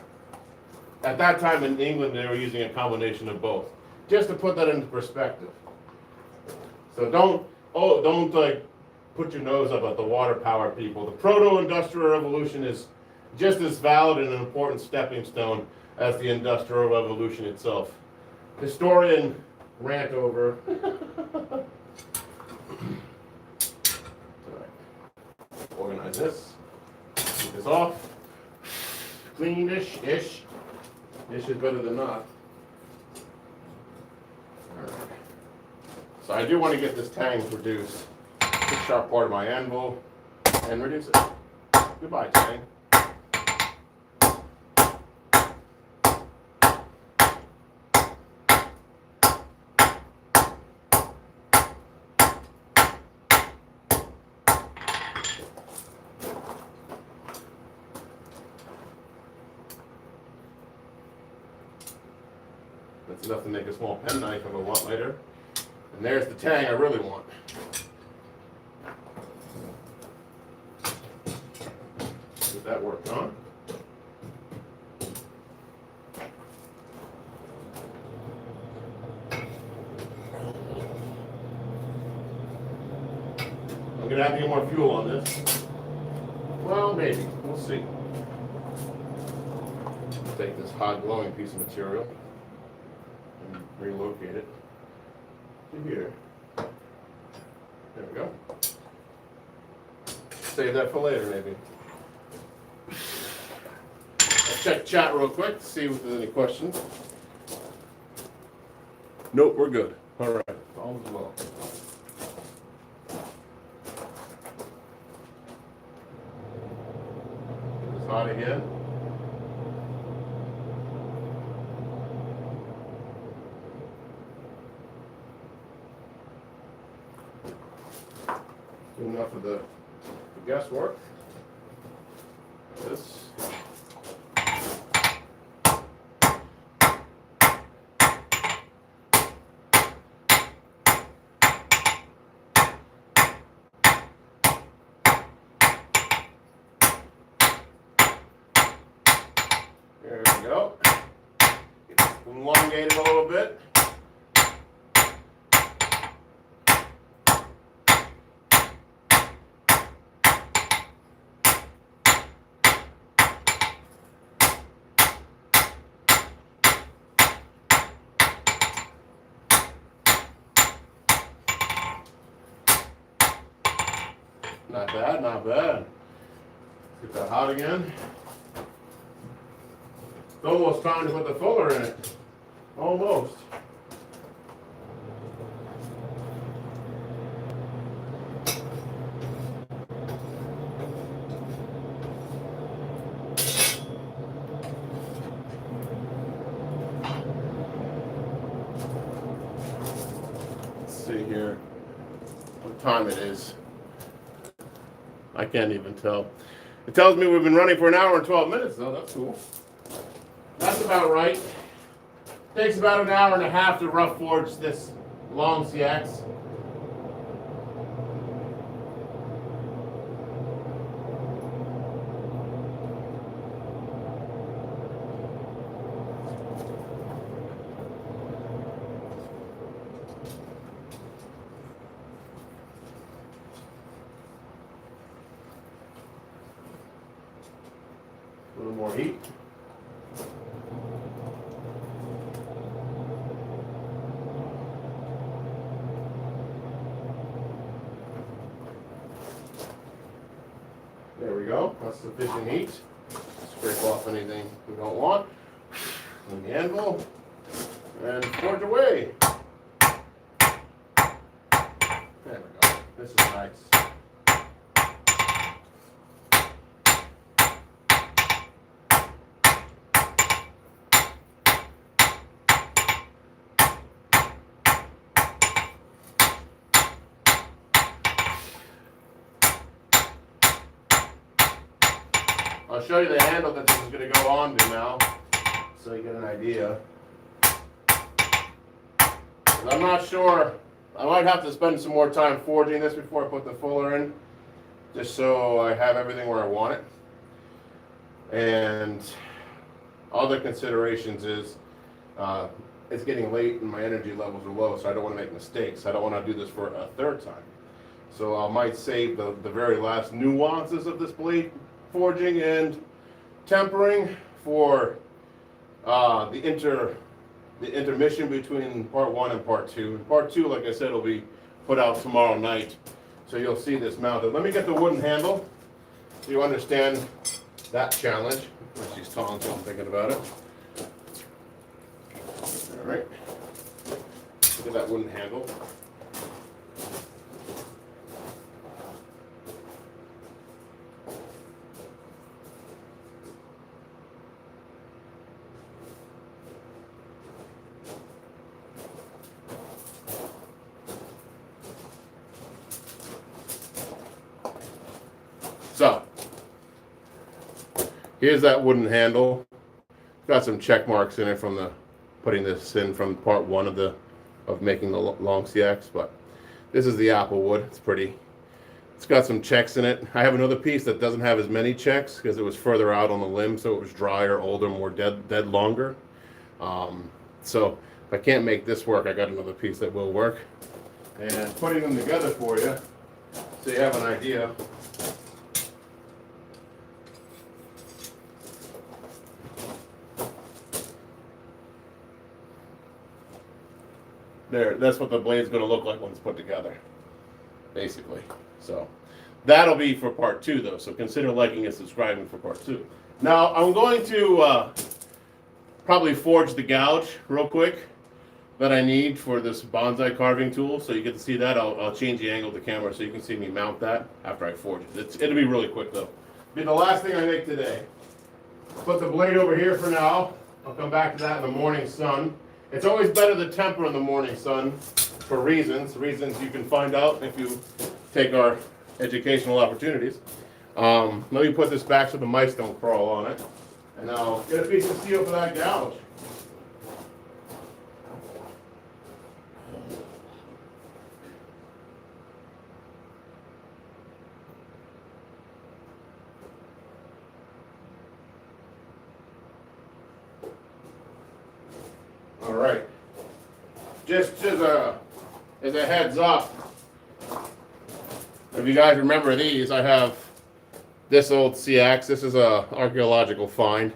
At that time in England they were using a combination of both. Just to put that into perspective. So don't like put your nose up at the water power people. The proto-industrial revolution is just as valid and an important stepping stone as the industrial revolution itself. Historian rant over. Organize this. Take this off. Cleanish-ish. Ish is better than not. Alright. So I do want to get this tang reduced. The sharp part of my anvil and reduce it. Goodbye, tang. That's enough to make a small penknife if I want later. And there's the tang I really want. Get that worked on. I'm going to have to get more fuel on this. Well, maybe. We'll see. Take this hot glowing piece of material and relocate it to here. There we go. Save that for later, maybe. Let's check chat real quick to see if there's any questions. Nope, we're good. All right, all is well. Get this hot again. Enough of the guesswork. This. There we go. elongate it a little bit. Not bad, not bad. Get that hot again. It's almost time to put the fuller in it. Almost. Let's see here what time it is. I can't even tell. It tells me we've been running for an hour and 12 minutes, though. That's cool. That's about right. Takes about an hour and a half to rough forge this Langseax. A little more heat. There we go. That's sufficient heat. Scrape off anything we don't want. On the anvil. And forge away. There we go. This is nice. I'll show you the handle that this is going to go on to now, so you get an idea. I'm not sure, I might have to spend some more time forging this before I put the fuller in, just so I have everything where I want it. And other considerations is, it's getting late and my energy levels are low, so I don't want to make mistakes. I don't want to do this for a third time. So I might save the very last nuances of this blade forging and tempering for the intermission between part 1 and part 2. Part 2, like I said, will be put out tomorrow night, so you'll see this mounted. Let me get the wooden handle so you understand that challenge. She's tongs, so I'm thinking about it. All right, look at that wooden handle. So, here's that wooden handle. Got some check marks in it from the putting this in from part 1 of making the Langseax, but this is the apple wood. It's pretty. It's got some checks in it. I have another piece that doesn't have as many checks because it was further out on the limb, so it was drier, older, more dead longer. So if I can't make this work, I got another piece that will work. And putting them together for you, so you have an idea. There, that's what the blade's going to look like when it's put together, basically. So that'll be for part 2, though. So consider liking and subscribing for part 2. Now I'm going to probably forge the gouge real quick that I need for this bonsai carving tool. So you get to see that. I'll change the angle of the camera so you can see me mount that after I forge it. It'll be really quick, though. Be the last thing I make today. Put the blade over here for now. I'll come back to that in the morning sun. It's always better to temper in the morning sun for reasons you can find out if you take our educational opportunities. Let me put this back so the mice don't crawl on it. And I'll get a piece of steel for that gouge. All right. Just as a heads up, if you guys remember these, I have this old Langseax. This is a archaeological find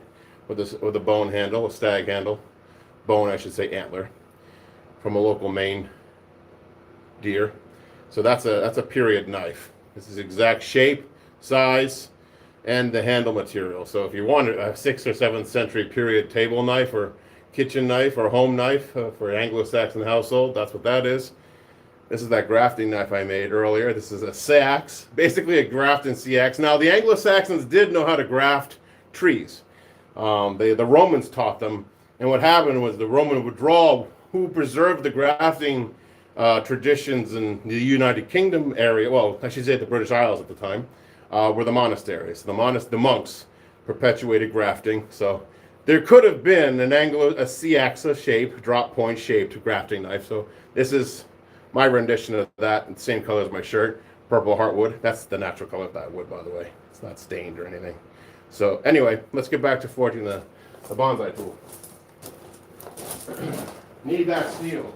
with a bone handle, a stag handle, bone I should say, antler, from a local Maine deer. So that's a period knife. This is exact shape, size, and the handle material. So if you want a 6th or 7th century period table knife or kitchen knife or home knife for an Anglo-Saxon household, that's what that is. This is that grafting knife I made earlier. This is a sax, basically a grafting Langseax. Now the Anglo-Saxons did know how to graft trees. The Romans taught them, and what happened was the Roman would draw who preserved the grafting traditions in the United Kingdom area. Well, I should say the British Isles at the time were the monasteries. The monks perpetuated grafting. So there could have been a Langseax shape, drop point shaped grafting knife. So this is my rendition of that, same color as my shirt, purple heartwood. That's the natural color of that wood, by the way. It's not stained or anything. So anyway, let's get back to forging the bonsai tool. Need that steel.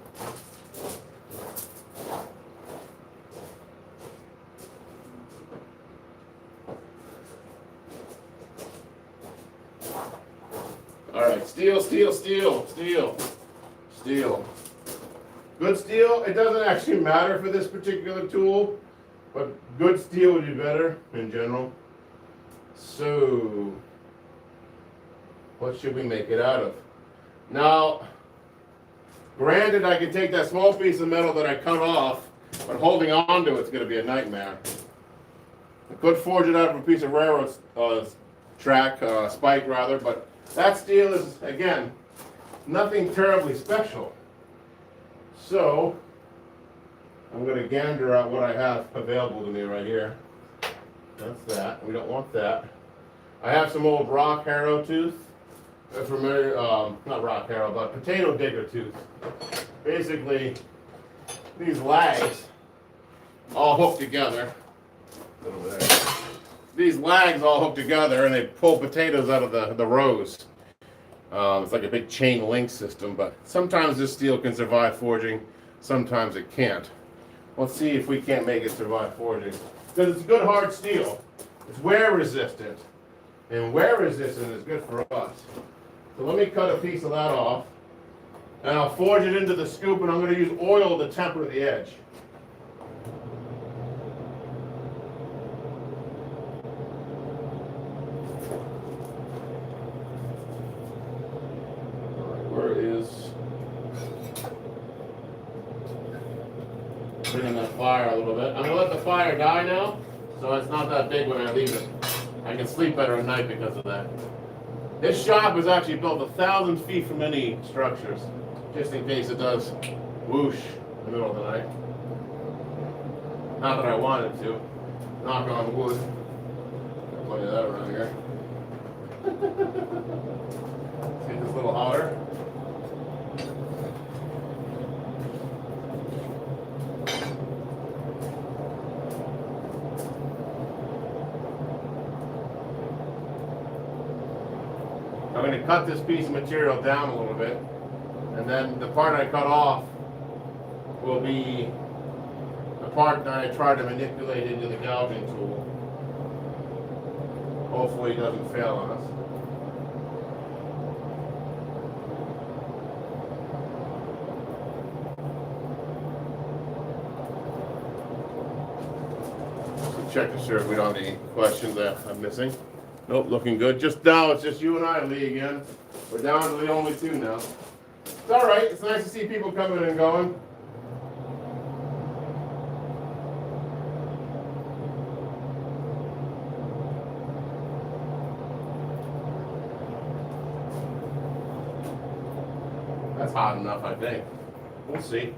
All right, steel. Good steel, it doesn't actually matter for this particular tool, but good steel would be better in general. So, what should we make it out of? Now, granted, I can take that small piece of metal that I cut off, but holding on to it's going to be a nightmare. I could forge it out of a piece of railroad spike rather, but that steel is, again, nothing terribly special. So, I'm going to gander out what I have available to me right here. That's that. We don't want that. I have some old rock harrow tooth. Familiar, not rock harrow, but potato digger tooth. Basically, these lags all hooked together. Over there. These lags all hooked together, and they pull potatoes out of the rows. It's like a big chain link system, but sometimes this steel can survive forging, sometimes it can't. Let's see if we can't make it survive forging. Because it's good hard steel. It's wear resistant. And wear resistant is good for us. So let me cut a piece of that off. And I'll forge it into the scoop, and I'm going to use oil to temper the edge. Bringing that fire a little bit. I'm going to let the fire die now, so it's not that big when I leave it. I can sleep better at night because of that. This shop was actually built 1,000 feet from any structures, just in case it does whoosh in the middle of the night. Not that I wanted to. Knock on wood. I'll play that around here. Let's get this a little hotter. I'm going to cut this piece of material down a little bit, and then the part I cut off will be the part that I try to manipulate into the gouging tool. Hopefully it doesn't fail on us. So check to see if we don't have any questions that I'm missing. Nope, looking good. Just now, it's just you and I, Lee, again. We're down to the only two now. It's all right. It's nice to see people coming and going. That's hot enough, I think. We'll see.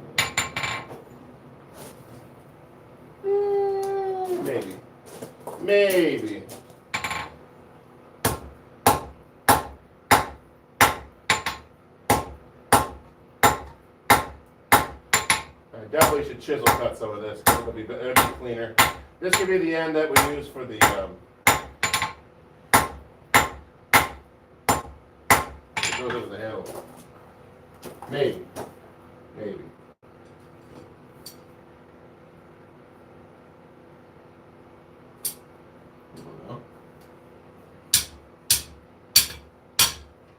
Maybe. Maybe. Definitely should chisel cut some of this. It'll be cleaner. This could be the end that we use for the it goes over the handle. Maybe. Maybe.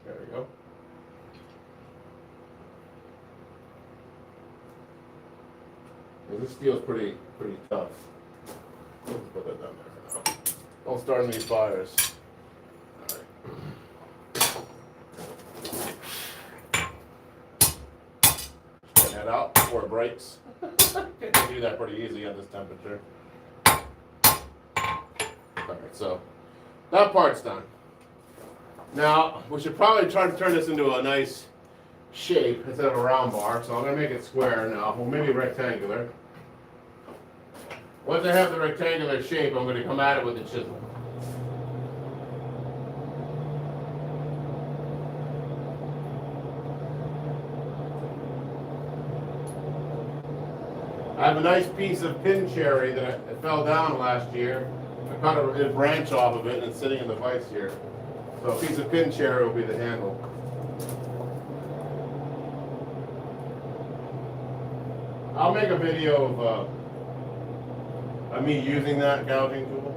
There we go. This steel's pretty tough. Let's put that down there for now. Don't start any fires. Get that out before it breaks. You can do that pretty easy at this temperature. Alright, so that part's done. Now, we should probably try to turn this into a nice shape instead of a round bar, so I'm going to make it square now, or maybe rectangular. Once I have the rectangular shape, I'm going to come at it with a chisel. I have a nice piece of pin cherry that fell down last year. I cut a branch off of it and it's sitting in the vise here. So a piece of pin cherry will be the handle. I'll make a video of me using that gouging tool.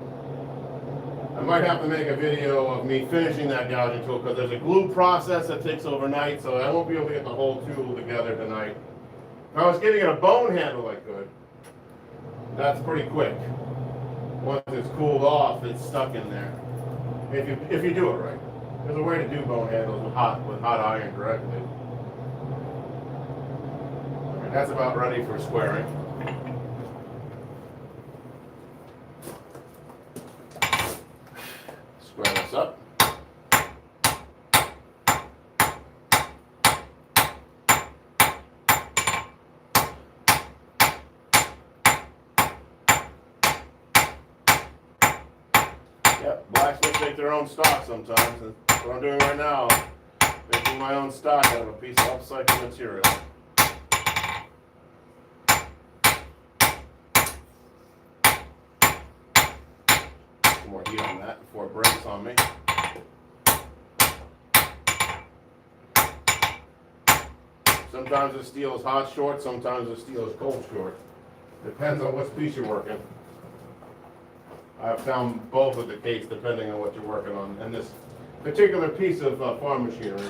I might have to make a video of me finishing that gouging tool because there's a glue process that takes overnight, so I won't be able to get the whole tool together tonight. If I was getting it a bone handle, I could. That's pretty quick. Once it's cooled off, it's stuck in there. If you do it right. There's a way to do bone handles with hot iron directly. Alright, that's about ready for squaring. Square this up. Yep, blacksmiths make their own stock sometimes, and that's what I'm doing right now. Making my own stock out of a piece of upcycled material. Some more heat on that before it breaks on me. Sometimes the steel is hot short, sometimes the steel is cold short. Depends on what piece you're working. I've found both of the case depending on what you're working on, and this particular piece of farm machinery.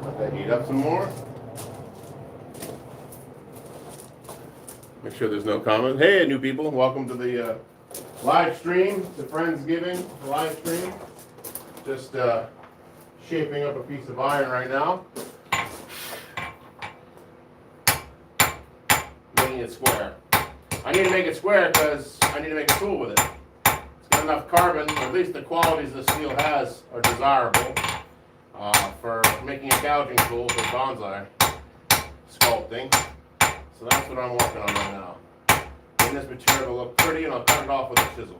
Let that heat up some more. Make sure there's no comment. Hey, new people, welcome to the live stream, the Friendsgiving live stream. Just shaping up a piece of iron right now. Making it square. I need to make it square because I need to make a tool with it. It's got enough carbon, or at least the qualities the steel has are desirable for making a gouging tool for bonsai sculpting. So that's what I'm working on right now. Getting this material to look pretty, and I'll cut it off with a chisel.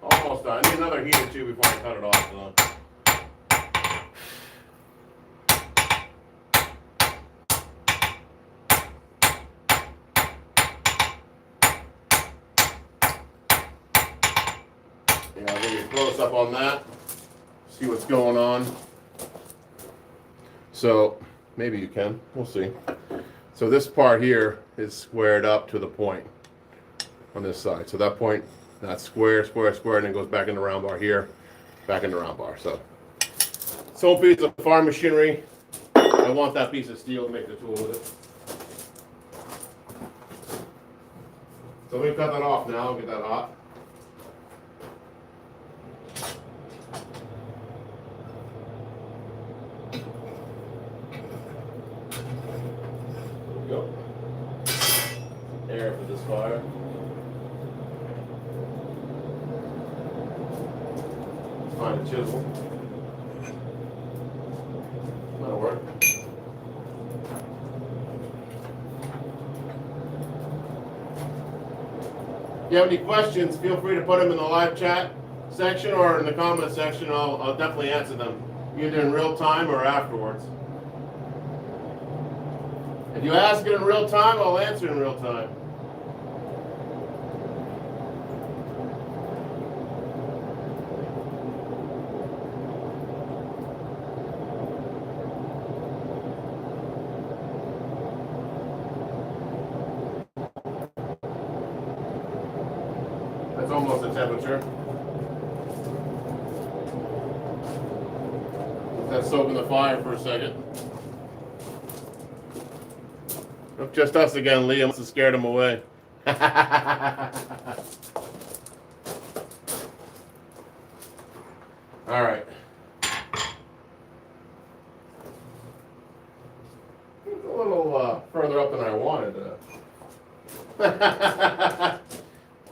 Almost done. I need another heat or two before I cut it off though. Yeah, I'll give you a close up on that. See what's going on. So maybe you can. We'll see. So this part here is squared up to the point on this side. So that point, that's square, square, square, and then goes back in the round bar here, back in the round bar. So this whole piece of farm machinery, I want that piece of steel to make the tool with it. So we cut that off now, get that hot. Go. Air for this fire. Let's find a chisel. That'll work. If you have any questions, feel free to put them in the live chat. section or in the comment section. I'll definitely answer them, either in real time or afterwards. If you ask it in real time, I'll answer in real time. That's almost the temperature. Let that soak in the fire for a second. Look, just us again. Liam must have scared him away. All right. It's a little further up than I wanted.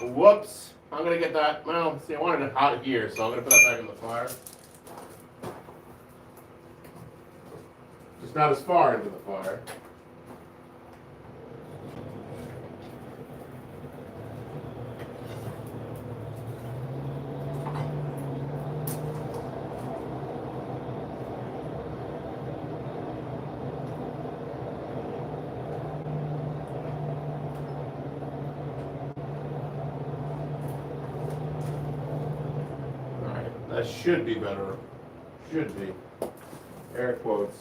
Whoops. I'm going to get that. Well, see, I wanted it hot here, so I'm going to put that back in the fire. Just not as far into the fire. That should be better. Should be. Air quotes.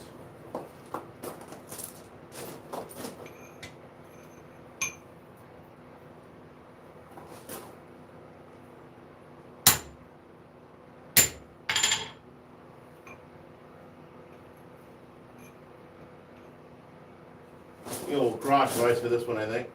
A little crotch device for this one, I think.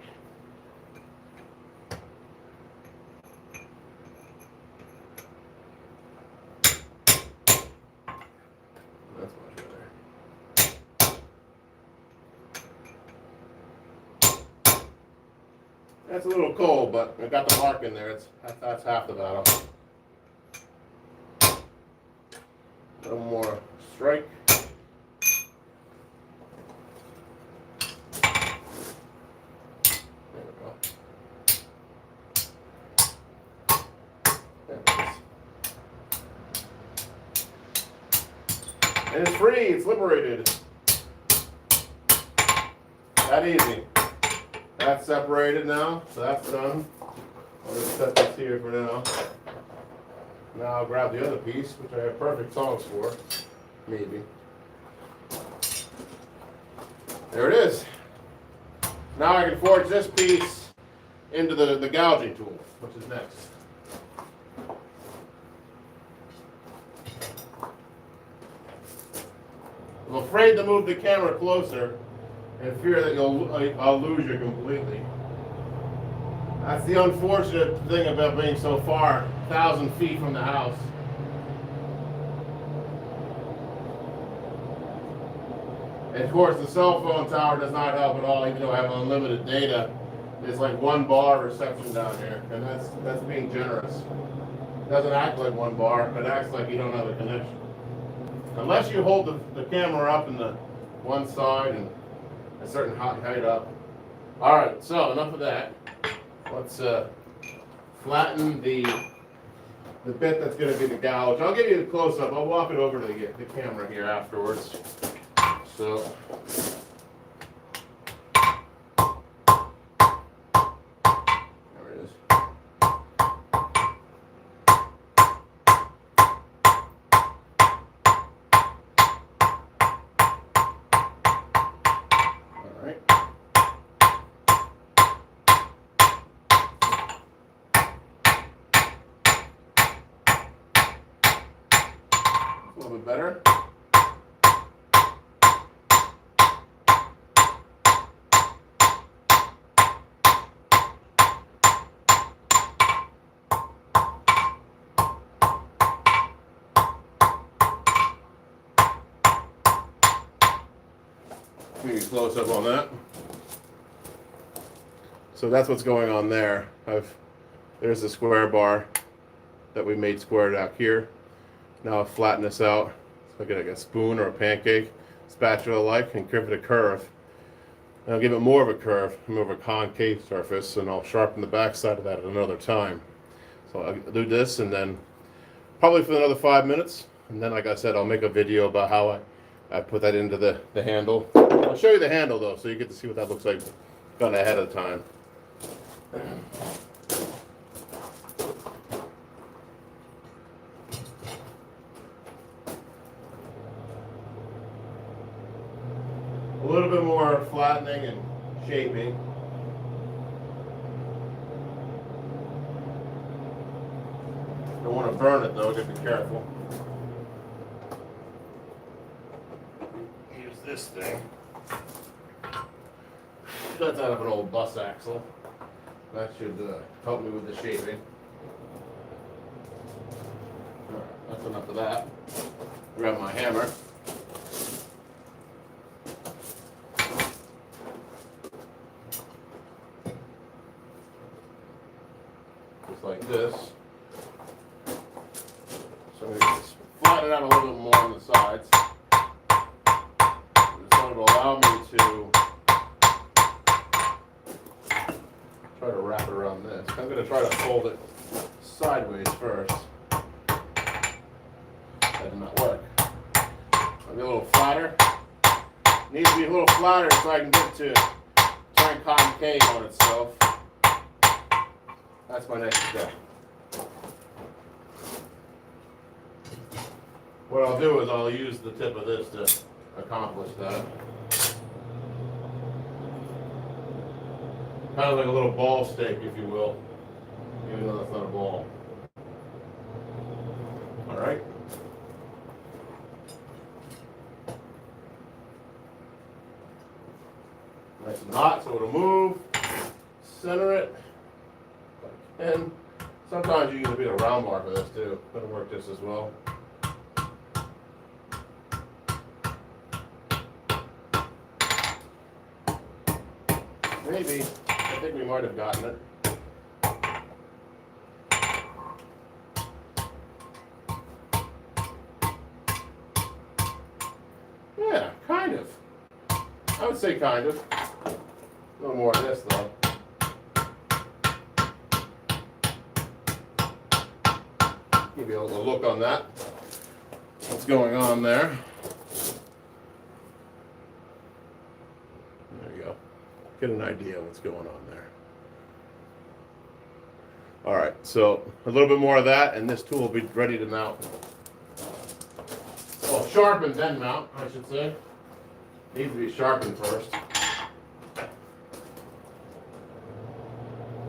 That's a little cold, but I got the bark in there. That's half the battle. A little more strike. There we go. There it is. And it's free. It's liberated. That easy. That's separated now, so that's done. I'll just set this here for now. Now I'll grab the other piece, which I have perfect tongs for, maybe. There it is. Now I can forge this piece into the gouging tool, which is next. I'm afraid to move the camera closer and fear that I'll lose you completely. That's the unfortunate thing about being so far, 1,000 feet from the house. And of course, the cell phone tower does not help at all, even though I have unlimited data. It's like 1 bar reception down here, and that's being generous. It doesn't act like 1 bar, it acts like you don't have a connection. Unless you hold the camera up in the one side and a certain height up. All right, so enough of that. Let's flatten the bit that's going to be the gouge. I'll give you a close-up. I'll walk it over to the camera here afterwards. So. There it is. A little bit better. Maybe close up on that. So that's what's going on there. There's the square bar that we made squared out here. Now I'll flatten this out. So I get like a spoon or a pancake, spatula-like, and give it a curve. And I'll give it more of a curve, more of a concave surface, and I'll sharpen the back side of that at another time. So I'll do this, and then probably for another 5 minutes. And then, like I said, I'll make a video about how I put that into the handle. I'll show you the handle though, so you get to see what that looks like kind of ahead of time. A little bit more flattening and shaping. Don't want to burn it though, just be careful. Use this thing. That's out of an old bus axle. That should help me with the shaping. Alright, that's enough of that. Grab my hammer. Just like this. So I'm going to just flatten it out a little bit more on the sides. It's going to allow me to try to wrap it around this. I'm going to try to fold it sideways first. That did not work. I'll be a little flatter. It needs to be a little flatter so I can get to turn concave on itself. That's my next step. What I'll do is I'll use the tip of this to accomplish that. Kind of like a little ball steak, if you will, even though that's not a ball. All right. Nice and hot, so it'll move. Center it. And sometimes you use a bit of round bar for this too. It'll work just as well. Maybe. I think we might have gotten it. Yeah, kind of. I would say kind of. A little more of this though. Give you a little look on that. What's going on there? There you go. Get an idea of what's going on there. All right, so a little bit more of that, and this tool will be ready to mount. Well, sharpen then mount, I should say. Needs to be sharpened first.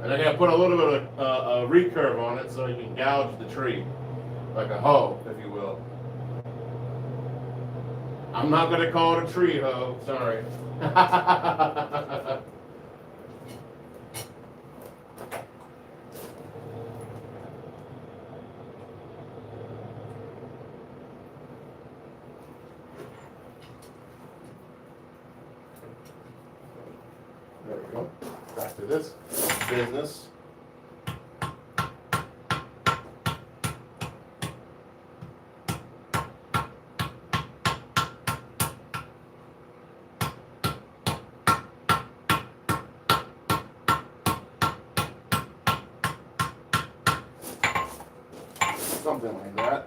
And I'm going to put a little bit of a recurve on it so you can gouge the tree, like a hoe, if you will. I'm not going to call it a tree hoe, sorry. There we go. Back to this business. Something like that.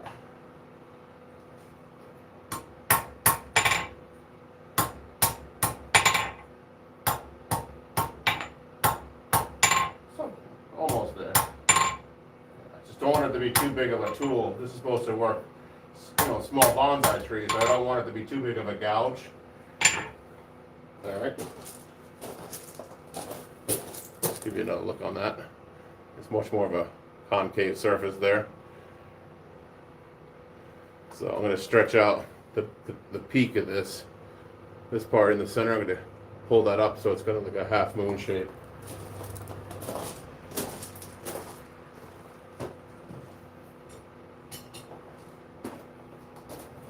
Almost there. I just don't want it to be too big of a tool. This is supposed to work, small bonsai trees. I don't want it to be too big of a gouge. All right. Let's give you another look on that. It's much more of a concave surface there. So I'm going to stretch out the peak of this part in the center. I'm going to pull that up so it's going to look a half moon shape.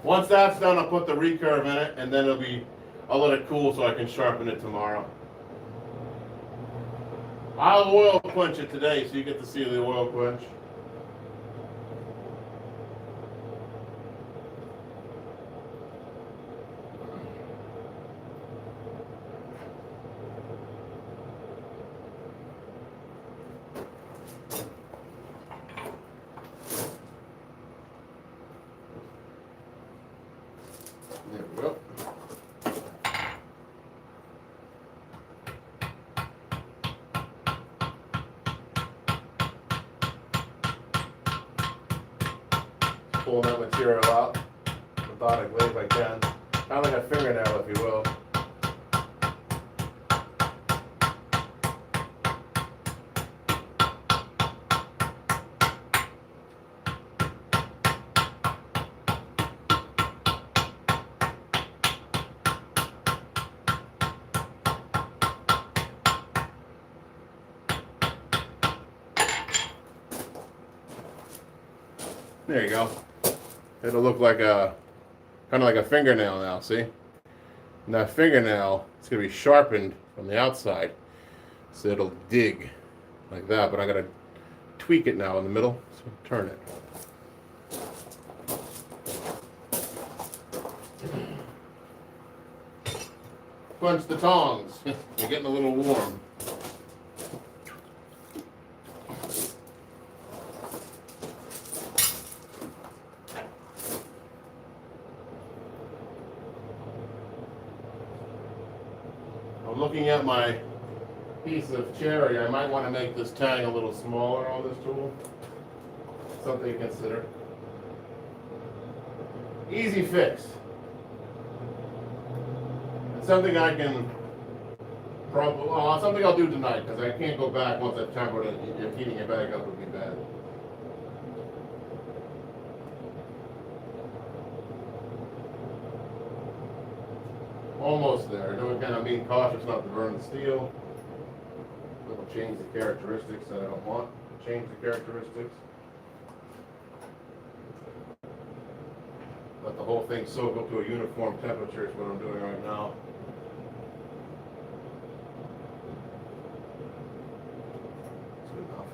Once that's done, I'll put the recurve in it, and then I'll let it cool so I can sharpen it tomorrow. I'll oil quench it today so you get to see the oil quench. pulling that material out methodically if I can. Kind of like a fingernail, if you will. There you go. It'll look like a, kind of like a fingernail now, see? And that fingernail, it's going to be sharpened from the outside. So it'll dig like that, but I'm going to tweak it now in the middle, so turn it. Quench the tongs. You're getting a little warm. Looking at my piece of cherry, I might want to make this tang a little smaller on this tool. Something to consider. Easy fix. It's something I can probably, well, something I'll do tonight because I can't go back once I've tempered it. Heating it back up would be bad. Almost there. I know again I'm being cautious not to burn the steel. It'll change the characteristics that I don't want to change the characteristics. Let the whole thing soak up to a uniform temperature is what I'm doing right now. That's good enough.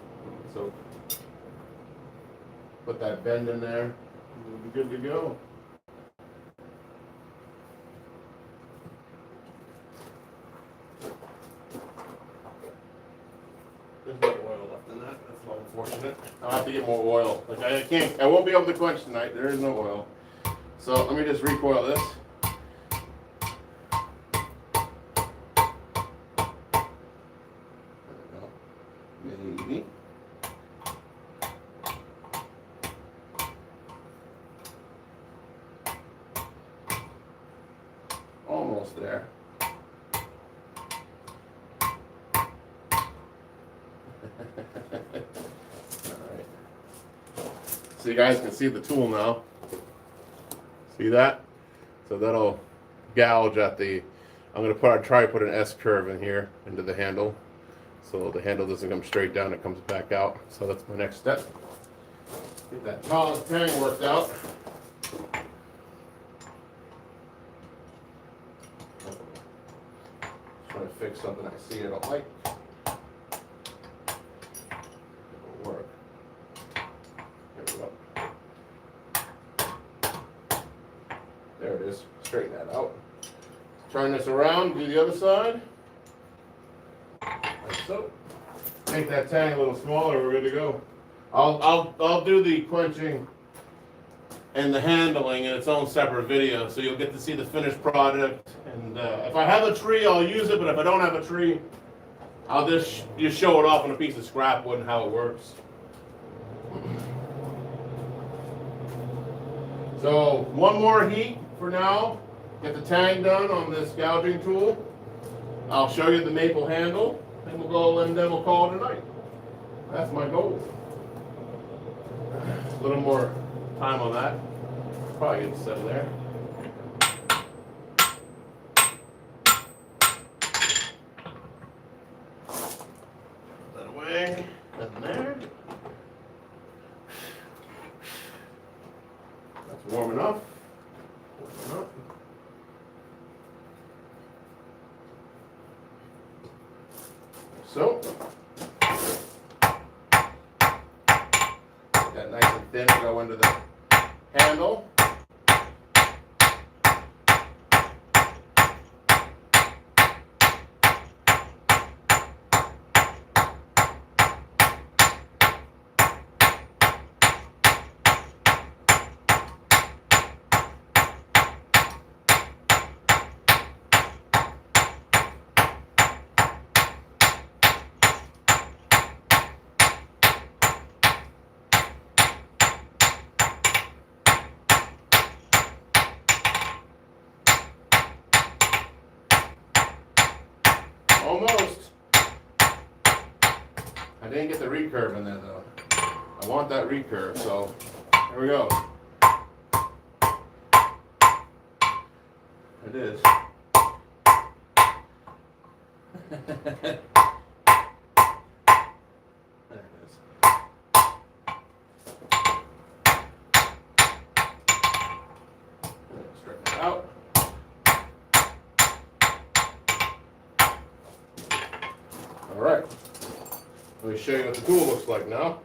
So put that bend in there. We'll be good to go. There's no oil left in that. That's a little unfortunate. I'll have to get more oil. Like I won't be able to quench tonight. There is no oil. So let me just recoil this. Maybe. Almost there. Alright. So you guys can see the tool now. See that? So that'll gouge at the, I'm going to try to put an S curve in here into the handle. So the handle doesn't come straight down, it comes back out. So that's my next step. Get that tang worked out. Trying to fix something I see I don't like. It'll work. There we go. There it is. Straighten that out. Turn this around, do the other side. Like so. Make that tang a little smaller, we're good to go. I'll do the quenching and the handling in its own separate video, so you'll get to see the finished product. And if I have a tree, I'll use it, but if I don't have a tree, I'll just show it off on a piece of scrap wood and how it works. So one more heat for now. Get the tang done on this gouging tool. I'll show you the maple handle, and we'll go and then we'll call it a night. That's my goal. A little more time on that. Probably get it set there. Put that away. That there. That's warm enough. Warm enough. So, get that nice and thin, go into the handle. Almost. I didn't get the recurve in there though. I want that recurve, so there we go. It is. There it is. Straighten it out. All right. Let me show you what the tool looks like now.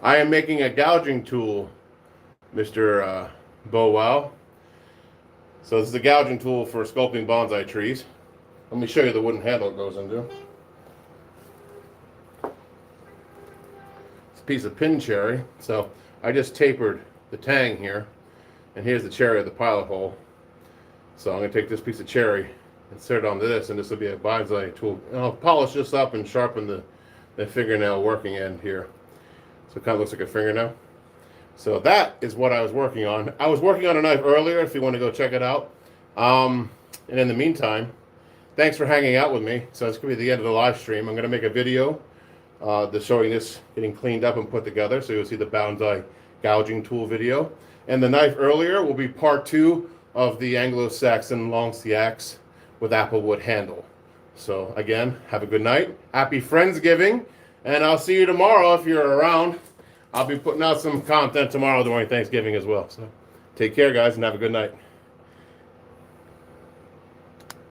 I am making a gouging tool, Mr. Bowow. So this is a gouging tool for sculpting bonsai trees. Let me show you the wooden handle it goes into. It's a piece of pin cherry. So I just tapered the tang here. And here's the cherry of the pilot hole. So I'm going to take this piece of cherry, insert it onto this, and this will be a bonsai tool. And I'll polish this up and sharpen the fingernail working end here. So it kind of looks like a fingernail. So that is what I was working on. I was working on a knife earlier, if you want to go check it out. And in the meantime, thanks for hanging out with me. So it's going to be the end of the live stream. I'm going to make a video showing this getting cleaned up and put together. So you'll see the bonsai gouging tool video. And the knife earlier will be part 2 of the Anglo-Saxon Langseax with applewood handle. So again, have a good night. Happy Friendsgiving. And I'll see you tomorrow if you're around. I'll be putting out some content tomorrow during Thanksgiving as well. So take care, guys, and have a good night.